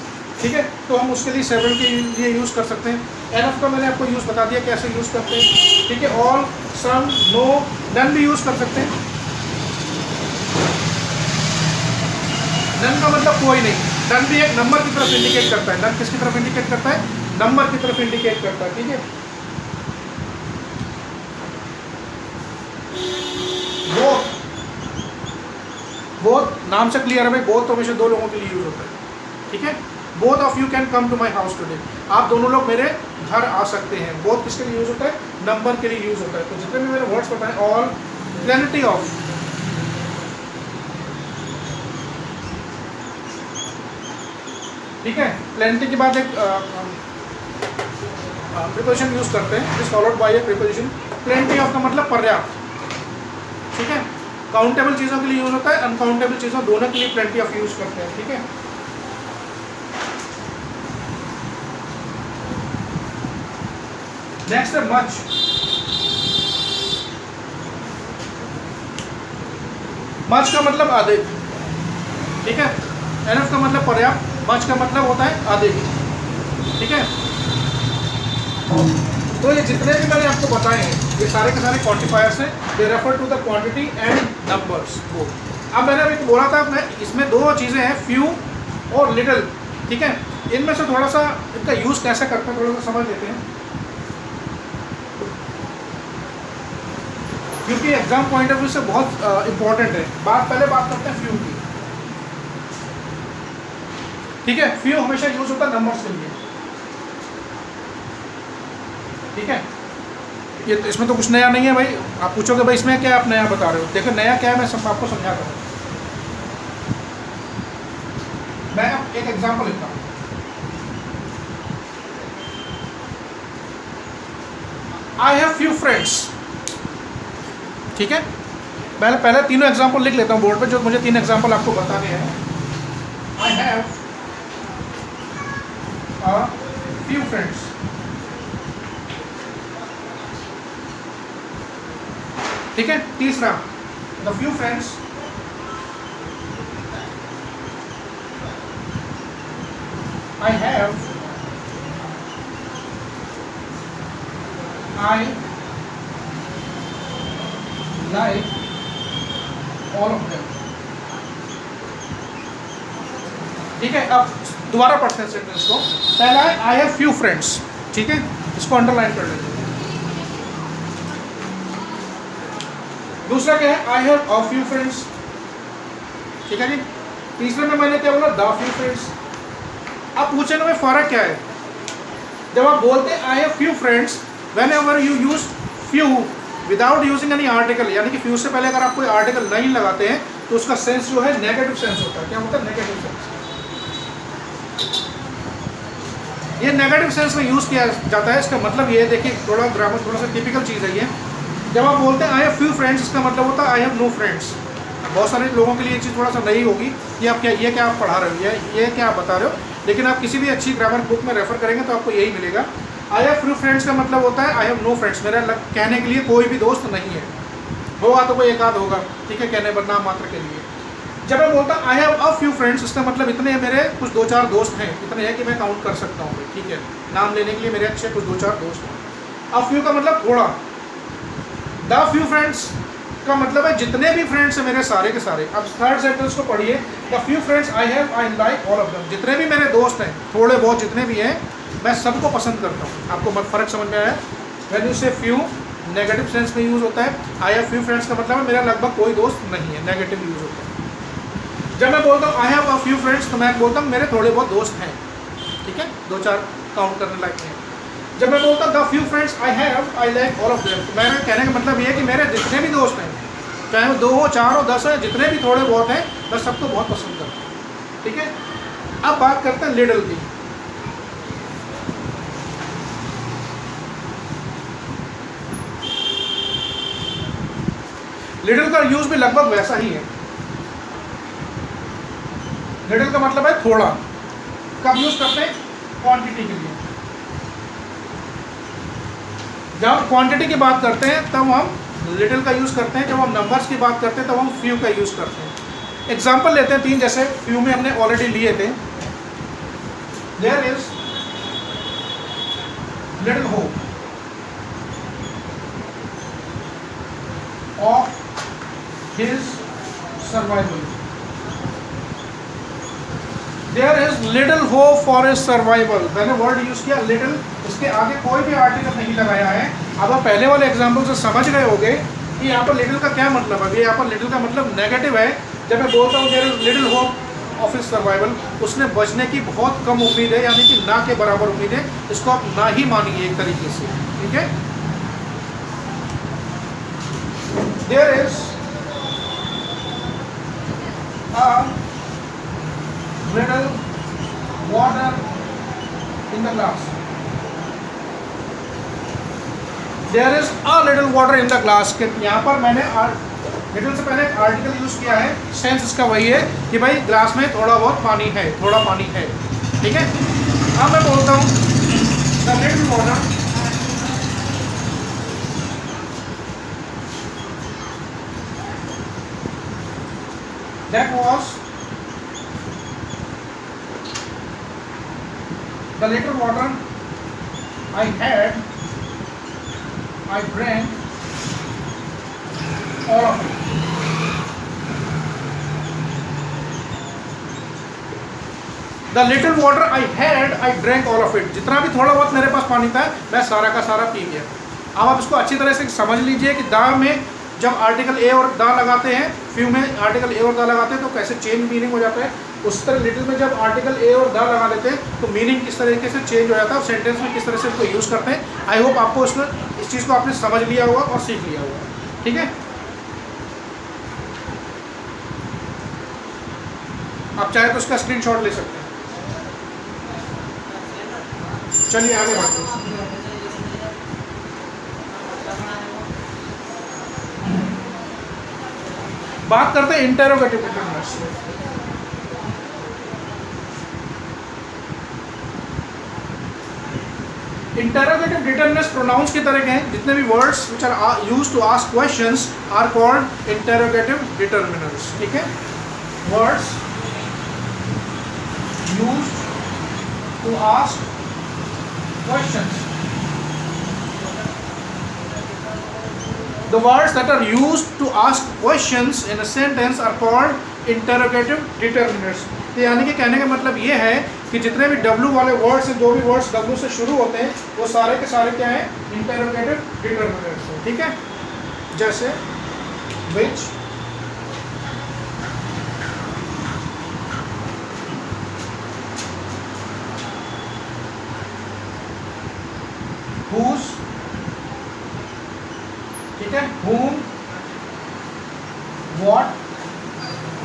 ठीक है। तो हम उसके लिए सेवरल के लिए यूज़ कर सकते हैं। एनफ का मैंने आपको यूज़ बता दिया कैसे यूज़ करते हैं, ठीक है। ऑल, सम, नो, नन भी यूज़ कर सकते हैं। नन का मतलब कोई नहीं। नन भी एक नंबर की तरफ इंडिकेट करता है। नन किसकी तरफ इंडिकेट करता है, नंबर की तरफ इंडिकेट करता है, ठीक है। बोथ, बोथ नाम से क्लियर है भाई, बोथ तो हमेशा दो लोगों के लिए यूज होता है, ठीक है। Both of you can come to my house today, आप दोनों लोग मेरे घर आ सकते हैं। बोथ किसके लिए यूज होता है, नंबर के लिए यूज होता है। तो जितने भी मैंने वर्ड्स बताए, ऑल, प्लेनिटी ऑफ, ठीक है। प्लेनिटी के बाद एक प्रीपोजिशन यूज करते हैं, is followed by A preposition. प्लेनिटी of का मतलब पर्याप्त, ठीक है। काउंटेबल चीज़ों के लिए यूज होता है, अनकाउंटेबल चीज़ों दोनों के लिए प्लेनिटी ऑफ यूज करते हैं, ठीक है। नेक्स्ट है मच। मच का मतलब अधिक, ठीक है। एनफ का मतलब पर्याप्त, मच का मतलब होता है अधिक, ठीक है। तो ये जितने भी मैंने आपको बताए हैं ये सारे के सारे क्वांटिफायर्स हैं, they refer to the quantity and numbers. वो अब मैंने अभी बोला था, मैं इसमें दो चीज़ें हैं, फ्यू और लिटिल, ठीक है। इनमें से थोड़ा सा इनका यूज़ कैसे करते हैं थोड़ा सा समझ लेते हैं, क्योंकि एग्जाम पॉइंट ऑफ व्यू से बहुत इंपॉर्टेंट है। पहले बात करते हैं फ्यू की, ठीक है। फ्यू हमेशा यूज होता है नंबर्स के लिए, ठीक है। ये तो इसमें तो कुछ नया नहीं है भाई। आप पूछोगे भाई इसमें क्या आप नया बता रहे हो, देखो नया क्या है मैं सब आपको समझाता हूँ। मैं अब एक एग्जांपल लेता हूँ, आई हैव फ्यू फ्रेंड्स, ठीक है। पहले तीनों एग्जांपल लिख लेता हूँ बोर्ड पे, जो मुझे 3 एग्जांपल आपको बताने हैं। I have a few friends, ठीक है। तीसरा, the few friends I have, I like all of them, ठीक है। अब दोबारा पढ़ते हैं सेंटेंस को। पहला है आई हैव फ्यू फ्रेंड्स, ठीक है, इसको अंडरलाइन कर लेते हैं। दूसरा क्या है, I have a few friends, ठीक है जी। तीसरे में मैंने क्या बोला, द फ्यू फ्रेंड्स। अब पूछने में फर्क क्या है, जब आप बोलते हैं I have few friends, when ever you use few without using any article, यानी कि फ्यू से पहले अगर आप कोई आर्टिकल नहीं लगाते हैं तो उसका सेंस जो है नेगेटिव सेंस होता है। क्या होता है, नेगेटिव सेंस। ये नेगेटिव सेंस में यूज किया जाता है। इसका मतलब ये है, देखिए थोड़ा ग्रामर थोड़ा सा टिपिकल चीज़ है ये। जब आप बोलते हैं आई हैव फ्यू फ्रेंड्स, इसका मतलब होता है आई हैव नो फ्रेंड्स। बहुत सारे लोगों के लिए ये चीज़ थोड़ा सा नई होगी कि आप ये क्या आप पढ़ा रहे हो, ये क्या आप बता रहे हो, लेकिन आप किसी भी अच्छी ग्रामर बुक में रेफर करेंगे तो आपको यही मिलेगा। आई हैव फ्यू फ्रेंड्स का मतलब होता है आई हैव नो फ्रेंड्स, मेरा कहने के लिए कोई भी दोस्त नहीं है। होगा तो कोई एक आध होगा, ठीक है, कहने पर नाम मात्र के लिए। जब मैं बोलता I have a few friends, इसका मतलब इतने मेरे कुछ 2-4 दोस्त हैं, इतने हैं कि मैं काउंट कर सकता हूँ, ठीक है, नाम लेने के लिए मेरे अच्छे कुछ 2-4 दोस्त हैं। अ फ्यू का मतलब थोड़ा। द फ्यू फ्रेंड्स का मतलब है जितने भी फ्रेंड्स हैं मेरे सारे के सारे। अब थर्ड सेंटेंस को पढ़िए, the few friends I have, I like all of them. जितने भी मेरे दोस्त हैं, थोड़े बहुत जितने भी हैं, मैं सबको पसंद करता हूँ। आपको फ़र्क समझ में आया? वैन यू से फ्यू नेगेटिव सेंस में यूज़ होता है, आई हैव फ्यू फ्रेंड्स का मतलब है मेरा लगभग कोई दोस्त नहीं है, नेगेटिव यूज़ होता है। जब मैं बोलता हूँ I have a few friends, तो मैं बोलता हूँ मेरे थोड़े बहुत दोस्त हैं, ठीक है, 2-4 काउंट करने लायक हैं। जब मैं बोलता हूँ the few friends I have, I like all of them, तो मेरा कहने का मतलब ये है कि मेरे जितने भी दोस्त हैं, चाहे वो 2 हो, 4 हो, 10 हो, जितने भी थोड़े बहुत हैं, मैं सबको बहुत पसंद करता हूँ, ठीक है। अब बात करते हैं लिटिल की। लिटिल का यूज भी लगभग वैसा ही है। लिटिल का मतलब है थोड़ा। कब यूज करते हैं, क्वांटिटी के लिए। जब हम क्वांटिटी की बात करते हैं तब हम लिटिल का यूज करते हैं, जब हम नंबर्स की बात करते हैं तब हम फ्यू का यूज करते हैं। एग्जाम्पल लेते हैं 3, जैसे फ्यू में हमने ऑलरेडी लिए थे। There is little hope of his survival. There is little hope for his survival. मैंने वर्ड यूज किया लिटिल, इसके आगे कोई भी आर्टिकल नहीं लगाया है। अब आप पहले वाले एग्जाम्पल से समझ गए होंगे कि यहाँ पर लिटिल का क्या मतलब है। यहाँ पर लिटिल का मतलब नेगेटिव है। जब मैं बोलता हूँ there is little hope of his survival, उसने बचने की बहुत कम उम्मीद है, यानी कि ना के बराबर उम्मीद है। इसको आप ना ही मानिए एक तरीके से, ठीक है। There is little water in the glass. There is a little water in the glass. के यहाँ पर मैंने लिटिल से पहले एक आर्टिकल यूज किया है, सेंस इसका वही है कि भाई ग्लास में थोड़ा बहुत पानी है, थोड़ा पानी है, ठीक है। अब मैं बोलता हूँ the little water that was the little water I had I drank all of it. The little water I had, I drank all of it. जितना भी थोड़ा बहुत मेरे पास पानी था मैं सारा का सारा पी गया। अब आप इसको अच्छी तरह से समझ लीजिए कि दा में जब आर्टिकल ए और दा लगाते हैं, फ्यू में आर्टिकल ए और दा लगाते हैं तो कैसे चेंज मीनिंग हो जाता है, उस तरह लिटिल में जब आर्टिकल ए और दा लगा लेते हैं तो मीनिंग किस तरीके से चेंज हो जाता है और सेंटेंस में किस तरह से इसको यूज़ करते हैं। आई होप आपको इसमें इस चीज़ को आपने समझ लिया होगा और सीख लिया होगा। ठीक है, आप चाहे तो उसका स्क्रीनशॉट ले सकते हैं। चलिए आगे बढ़ते हैं। बात करते हैं interrogative determiners. Interrogative determiners pronouns की तरह के हैं। जितने भी words which are used to ask questions are called interrogative determiners. ठीक है, words used to ask questions. The words that are used to ask questions in a sentence are called interrogative determinants. तो यानी कि कहने का मतलब ये है कि जितने भी W वाले वर्ड्स हैं, जो भी वर्ड्स W से शुरू होते हैं वो सारे के सारे क्या हैं, इंटेरोगेटिव डिटरमिनर्स हैं। ठीक है, जैसे which, whose, ठीक है, whom, what,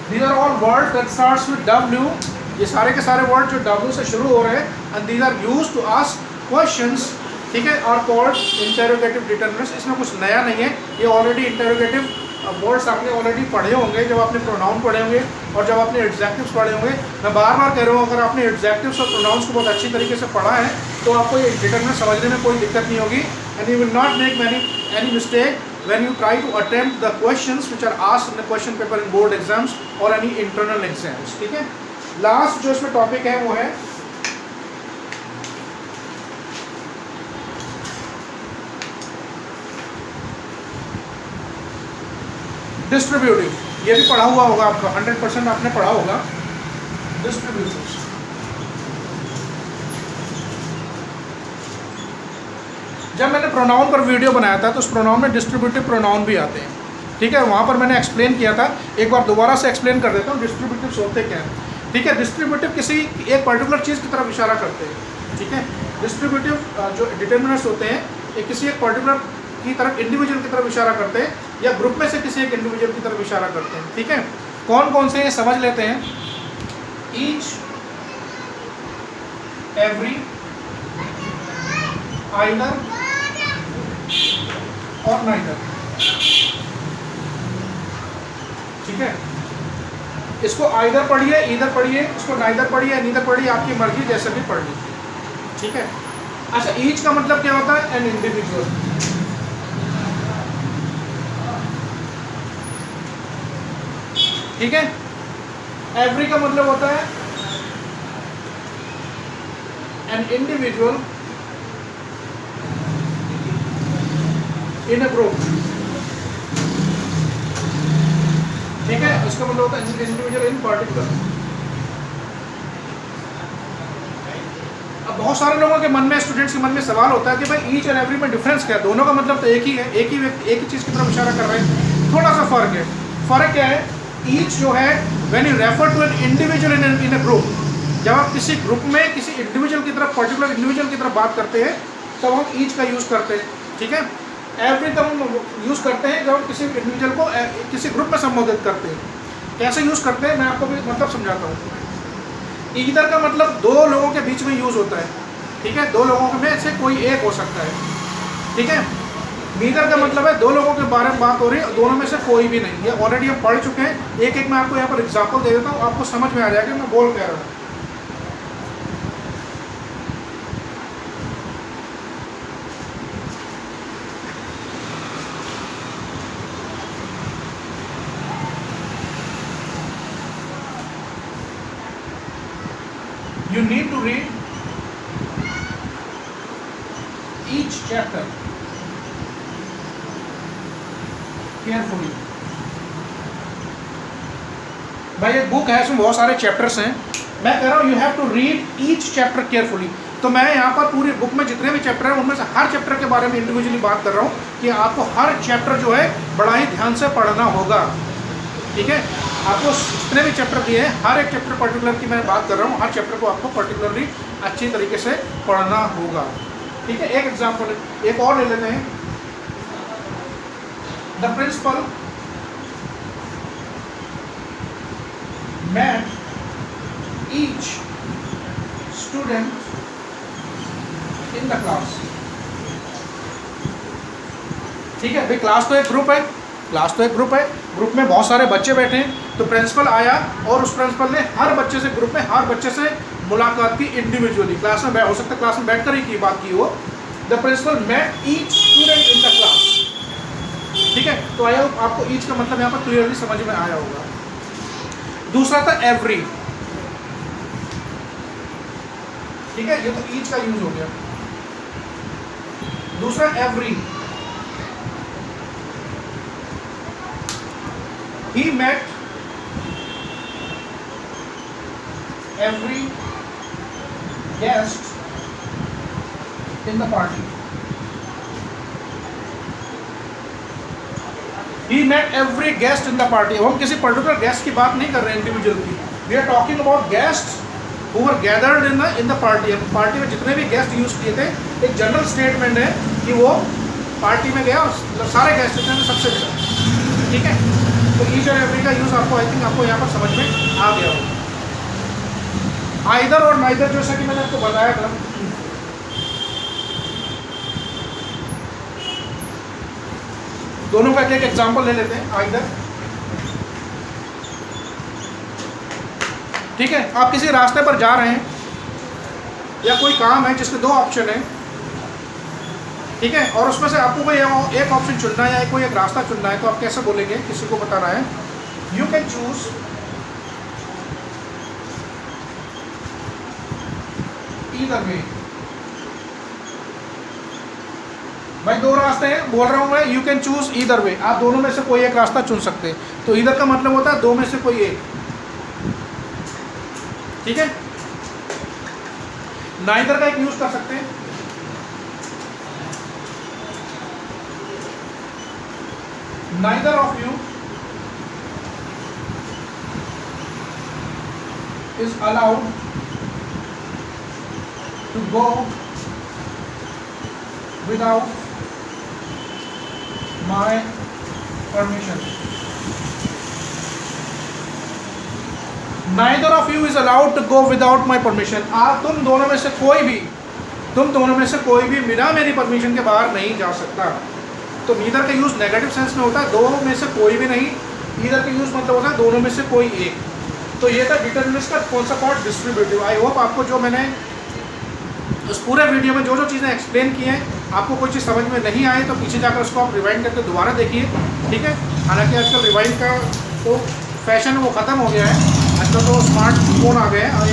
these are all words that starts with W. ये सारे के सारे वर्ड जो W से शुरू हो रहे हैं and these are used to ask questions, ठीक है, are called interrogative determinants. इसमें कुछ नया नहीं है, ये ऑलरेडी इंटेरोगेटिव वर्ड्स आपने ऑलरेडी पढ़े होंगे जब आपने प्रोनाउन पढ़े होंगे और जब आपने एडजेक्टिव्स पढ़े होंगे। मैं बार बार कह रहा हूँ, अगर आपने एडजेक्टिव्स और प्रोनाउंस को बहुत अच्छी तरीके से पढ़ा है तो आपको ये डिटरमिनेंट समझने में कोई दिक्कत नहीं होगी and you will not make any mistake when you try to attempt the questions which are asked in the question paper in board exams or any internal exams. ठीक है, लास्ट जो इसमें टॉपिक है वो है डिस्ट्रीब्यूटिव। ये भी पढ़ा हुआ होगा आपका, 100% आपने पढ़ा होगा डिस्ट्रीब्यूटिव्स। जब मैंने प्रोनाउन पर वीडियो बनाया था तो उस प्रोनाउन में डिस्ट्रीब्यूटिव प्रोनाउन भी आते हैं। ठीक है, वहाँ पर मैंने एक्सप्लेन किया था, एक बार दोबारा से एक्सप्लेन कर देता हूँ डिस्ट्रीब्यूटिव्स होते क्या हैं। ठीक है, डिस्ट्रीब्यूटिव किसी एक पर्टिकुलर चीज़ की तरफ इशारा करते हैं। ठीक है, डिस्ट्रीब्यूटिव जो डिटरमिनर्स होते हैं ये किसी एक पर्टिकुलर की तरफ, इंडिविजुअल की तरफ इशारा करते हैं या ग्रुप में से किसी एक इंडिविजुअल की तरफ इशारा करते हैं। ठीक है, कौन कौन से ये समझ लेते हैं। ईच, एवरी, आइदर और नाइदर। ठीक है, इसको आइदर पढ़िए, ईदर पढ़िए, इसको नाइदर पढ़िए, नीदर पढ़िए, आपकी मर्जी जैसे भी पढ़ लीजिए। ठीक है, अच्छा ईच का मतलब क्या होता है, एन इंडिविजुअल। ठीक है, एवरी का मतलब होता है N individual in a group. ठीक है, इसका मतलब होता है इंडिविजुअल इन पार्टिकुलर। अब बहुत सारे लोगों के मन में, स्टूडेंट्स के मन में सवाल होता है कि भाई ईच और एवरी में डिफरेंस क्या है, दोनों का मतलब तो एक ही है, एक ही व्यक्ति एक ही चीज़ की तरफ इशारा कर रहे हैं। थोड़ा सा फर्क है। फर्क क्या है, ईच जो है when you refer to an individual in a group, जब आप किसी ग्रुप में किसी इंडिविजुअल की तरफ, पर्टिकुलर इंडिविजुअल की तरफ बात करते हैं तब हम ईच का यूज़ करते हैं। ठीक है, एवरी का हम यूज़ करते हैं जब हम किसी इंडिविजुअल को किसी ग्रुप में संबोधित करते हैं। कैसे यूज़ करते हैं मैं आपको भी मतलब समझाता हूँ। ईदर का मतलब दो लोगों के बीच में यूज़ होता है। ठीक है, दो लोगों में से कोई एक हो सकता है। ठीक है, नीदर का मतलब है दो लोगों के बारे में बात हो रही है, दोनों में से कोई भी नहीं। ये ऑलरेडी हम पढ़ चुके हैं। एक एक मैं आपको यहाँ पर एग्जाम्पल दे देता हूँ, आपको समझ में आ जाएगा मैं बोल क्या रहा हूँ। You need to read each chapter carefully. भाई एक बुक है, इसमें बहुत सारे चैप्टर्स हैं, मैं कह रहा हूँ you have to read each chapter carefully. तो मैं यहाँ पर पूरी बुक में जितने भी चैप्टर हैं उनमें से हर चैप्टर के बारे में इंडिविजुअली बात कर रहा हूँ कि आपको हर चैप्टर जो है बड़ा ही ध्यान से पढ़ना होगा, ठीक है। आपको जितने भी चैप्टर दिए हैं हर एक चैप्टर पर्टिकुलर की मैं बात कर रहा हूँ, हर चैप्टर को आपको पर्टिकुलरली अच्छी तरीके से पढ़ना होगा, ठीक है। एक एग्जाम्पल एक और ले लेते हैं, the principal met each student in the class, ठीक है भाई। क्लास तो एक ग्रुप है, क्लास तो एक ग्रुप है, ग्रुप में बहुत सारे बच्चे बैठे हैं, तो प्रिंसिपल आया और उस प्रिंसिपल ने हर बच्चे से, ग्रुप में हर बच्चे से मुलाकात की इंडिविजुअली, क्लास में हो सकता है क्लास में बैठकर ही की बात की हो। The principal met each student in the class, ठीक है। तो आया आपको ईच का मतलब यहाँ पर क्लियरली समझ में आया होगा। दूसरा था एवरी, ठीक है, ये तो ईच का यूज हो गया। दूसरा every, he met every guest in the party, He met every guest in the party। हम किसी पर्टिकुलर गेस्ट की बात नहीं कर रहे हैं इंडिविजुअल की, we are talking about guest who were gathered in the party. Party में जितने भी गेस्ट यूज किए थे, एक जनरल स्टेटमेंट है कि वो पार्टी में गया और सारे गेस्ट थे सबसे मिला, ठीक है। तो ईच और एवरी का यूज आपको आई थिंक आपको यहाँ पर समझ में आ गया हो। आइदर और नाइदर जैसा कि मैंने आपको बताया था, दोनों का एक एग्जाम्पल ले लेते हैं। आइदर, ठीक है, आप किसी रास्ते पर जा रहे हैं या कोई काम है जिसके दो ऑप्शन है, ठीक है, और उसमें से आपको कोई एक ऑप्शन चुनना है या कोई एक रास्ता चुनना है, तो आप कैसे बोलेंगे, किसी को बताना है, you can choose either way. भाई दो रास्ते हैं, बोल रहा हूँ मैं, you can choose either way, आप दोनों में से कोई एक रास्ता चुन सकते हैं। तो ईदर का मतलब होता है दो में से कोई एक, ठीक है। नाइदर का एक यूज कर सकते हैं, neither of you is allowed to go without my permission। Neither of you is allowed to go without my permission। आप तुम दोनों में से कोई भी बिना मेरी परमिशन के बाहर नहीं जा सकता। तो नीदर का यूज नेगेटिव सेंस में होता है, दो में से कोई भी नहीं। ईदर का यूज मतलब होता है दोनों में से कोई एक। तो ये था डिटरमिनिस्ट का कौन सा पार्ट, डिस्ट्रीब्यूटिव। आई होप आपको जो मैंने उस पूरे वीडियो में जो जो चीज़ें एक्सप्लेन की हैं, आपको कोई चीज़ समझ में नहीं आई तो पीछे जाकर उसको आप रिवाइंड करके दोबारा देखिए, ठीक है। हालांकि आजकल रिवाइंड का तो फैशन वो ख़त्म हो गया है, आजकल तो स्मार्टफोन आ गए हैं और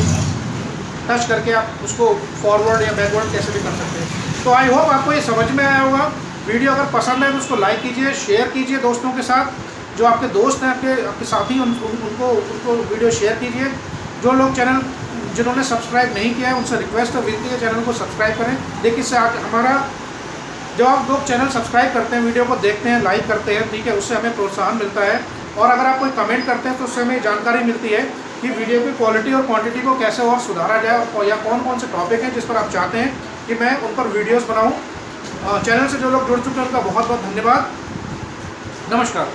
टच करके आप उसको फॉरवर्ड या बैकवर्ड कैसे भी कर सकते हैं। तो आई होप आपको ये समझ में आया होगा। वीडियो अगर पसंद है तो उसको लाइक कीजिए, शेयर कीजिए दोस्तों के साथ, जो आपके दोस्त हैं, आपके साथी, उनको वीडियो शेयर कीजिए। जो लोग चैनल जिन्होंने सब्सक्राइब नहीं किया है उनसे रिक्वेस्ट है, विनती है चैनल को सब्सक्राइब करें। देखिए इससे हमारा जब आप लोग चैनल सब्सक्राइब करते हैं, वीडियो को देखते हैं, लाइक करते हैं, ठीक है, उससे हमें प्रोत्साहन मिलता है। और अगर आप कोई कमेंट करते हैं तो उससे हमें जानकारी मिलती है कि वीडियो की क्वालिटी और क्वांटिटी को कैसे और सुधारा जाए, और या कौन कौन से टॉपिक हैं जिस पर आप चाहते हैं कि मैं उन पर वीडियोज़ बनाऊँ। चैनल से जो लोग जुड़ चुके हैं उनका बहुत बहुत धन्यवाद। नमस्कार।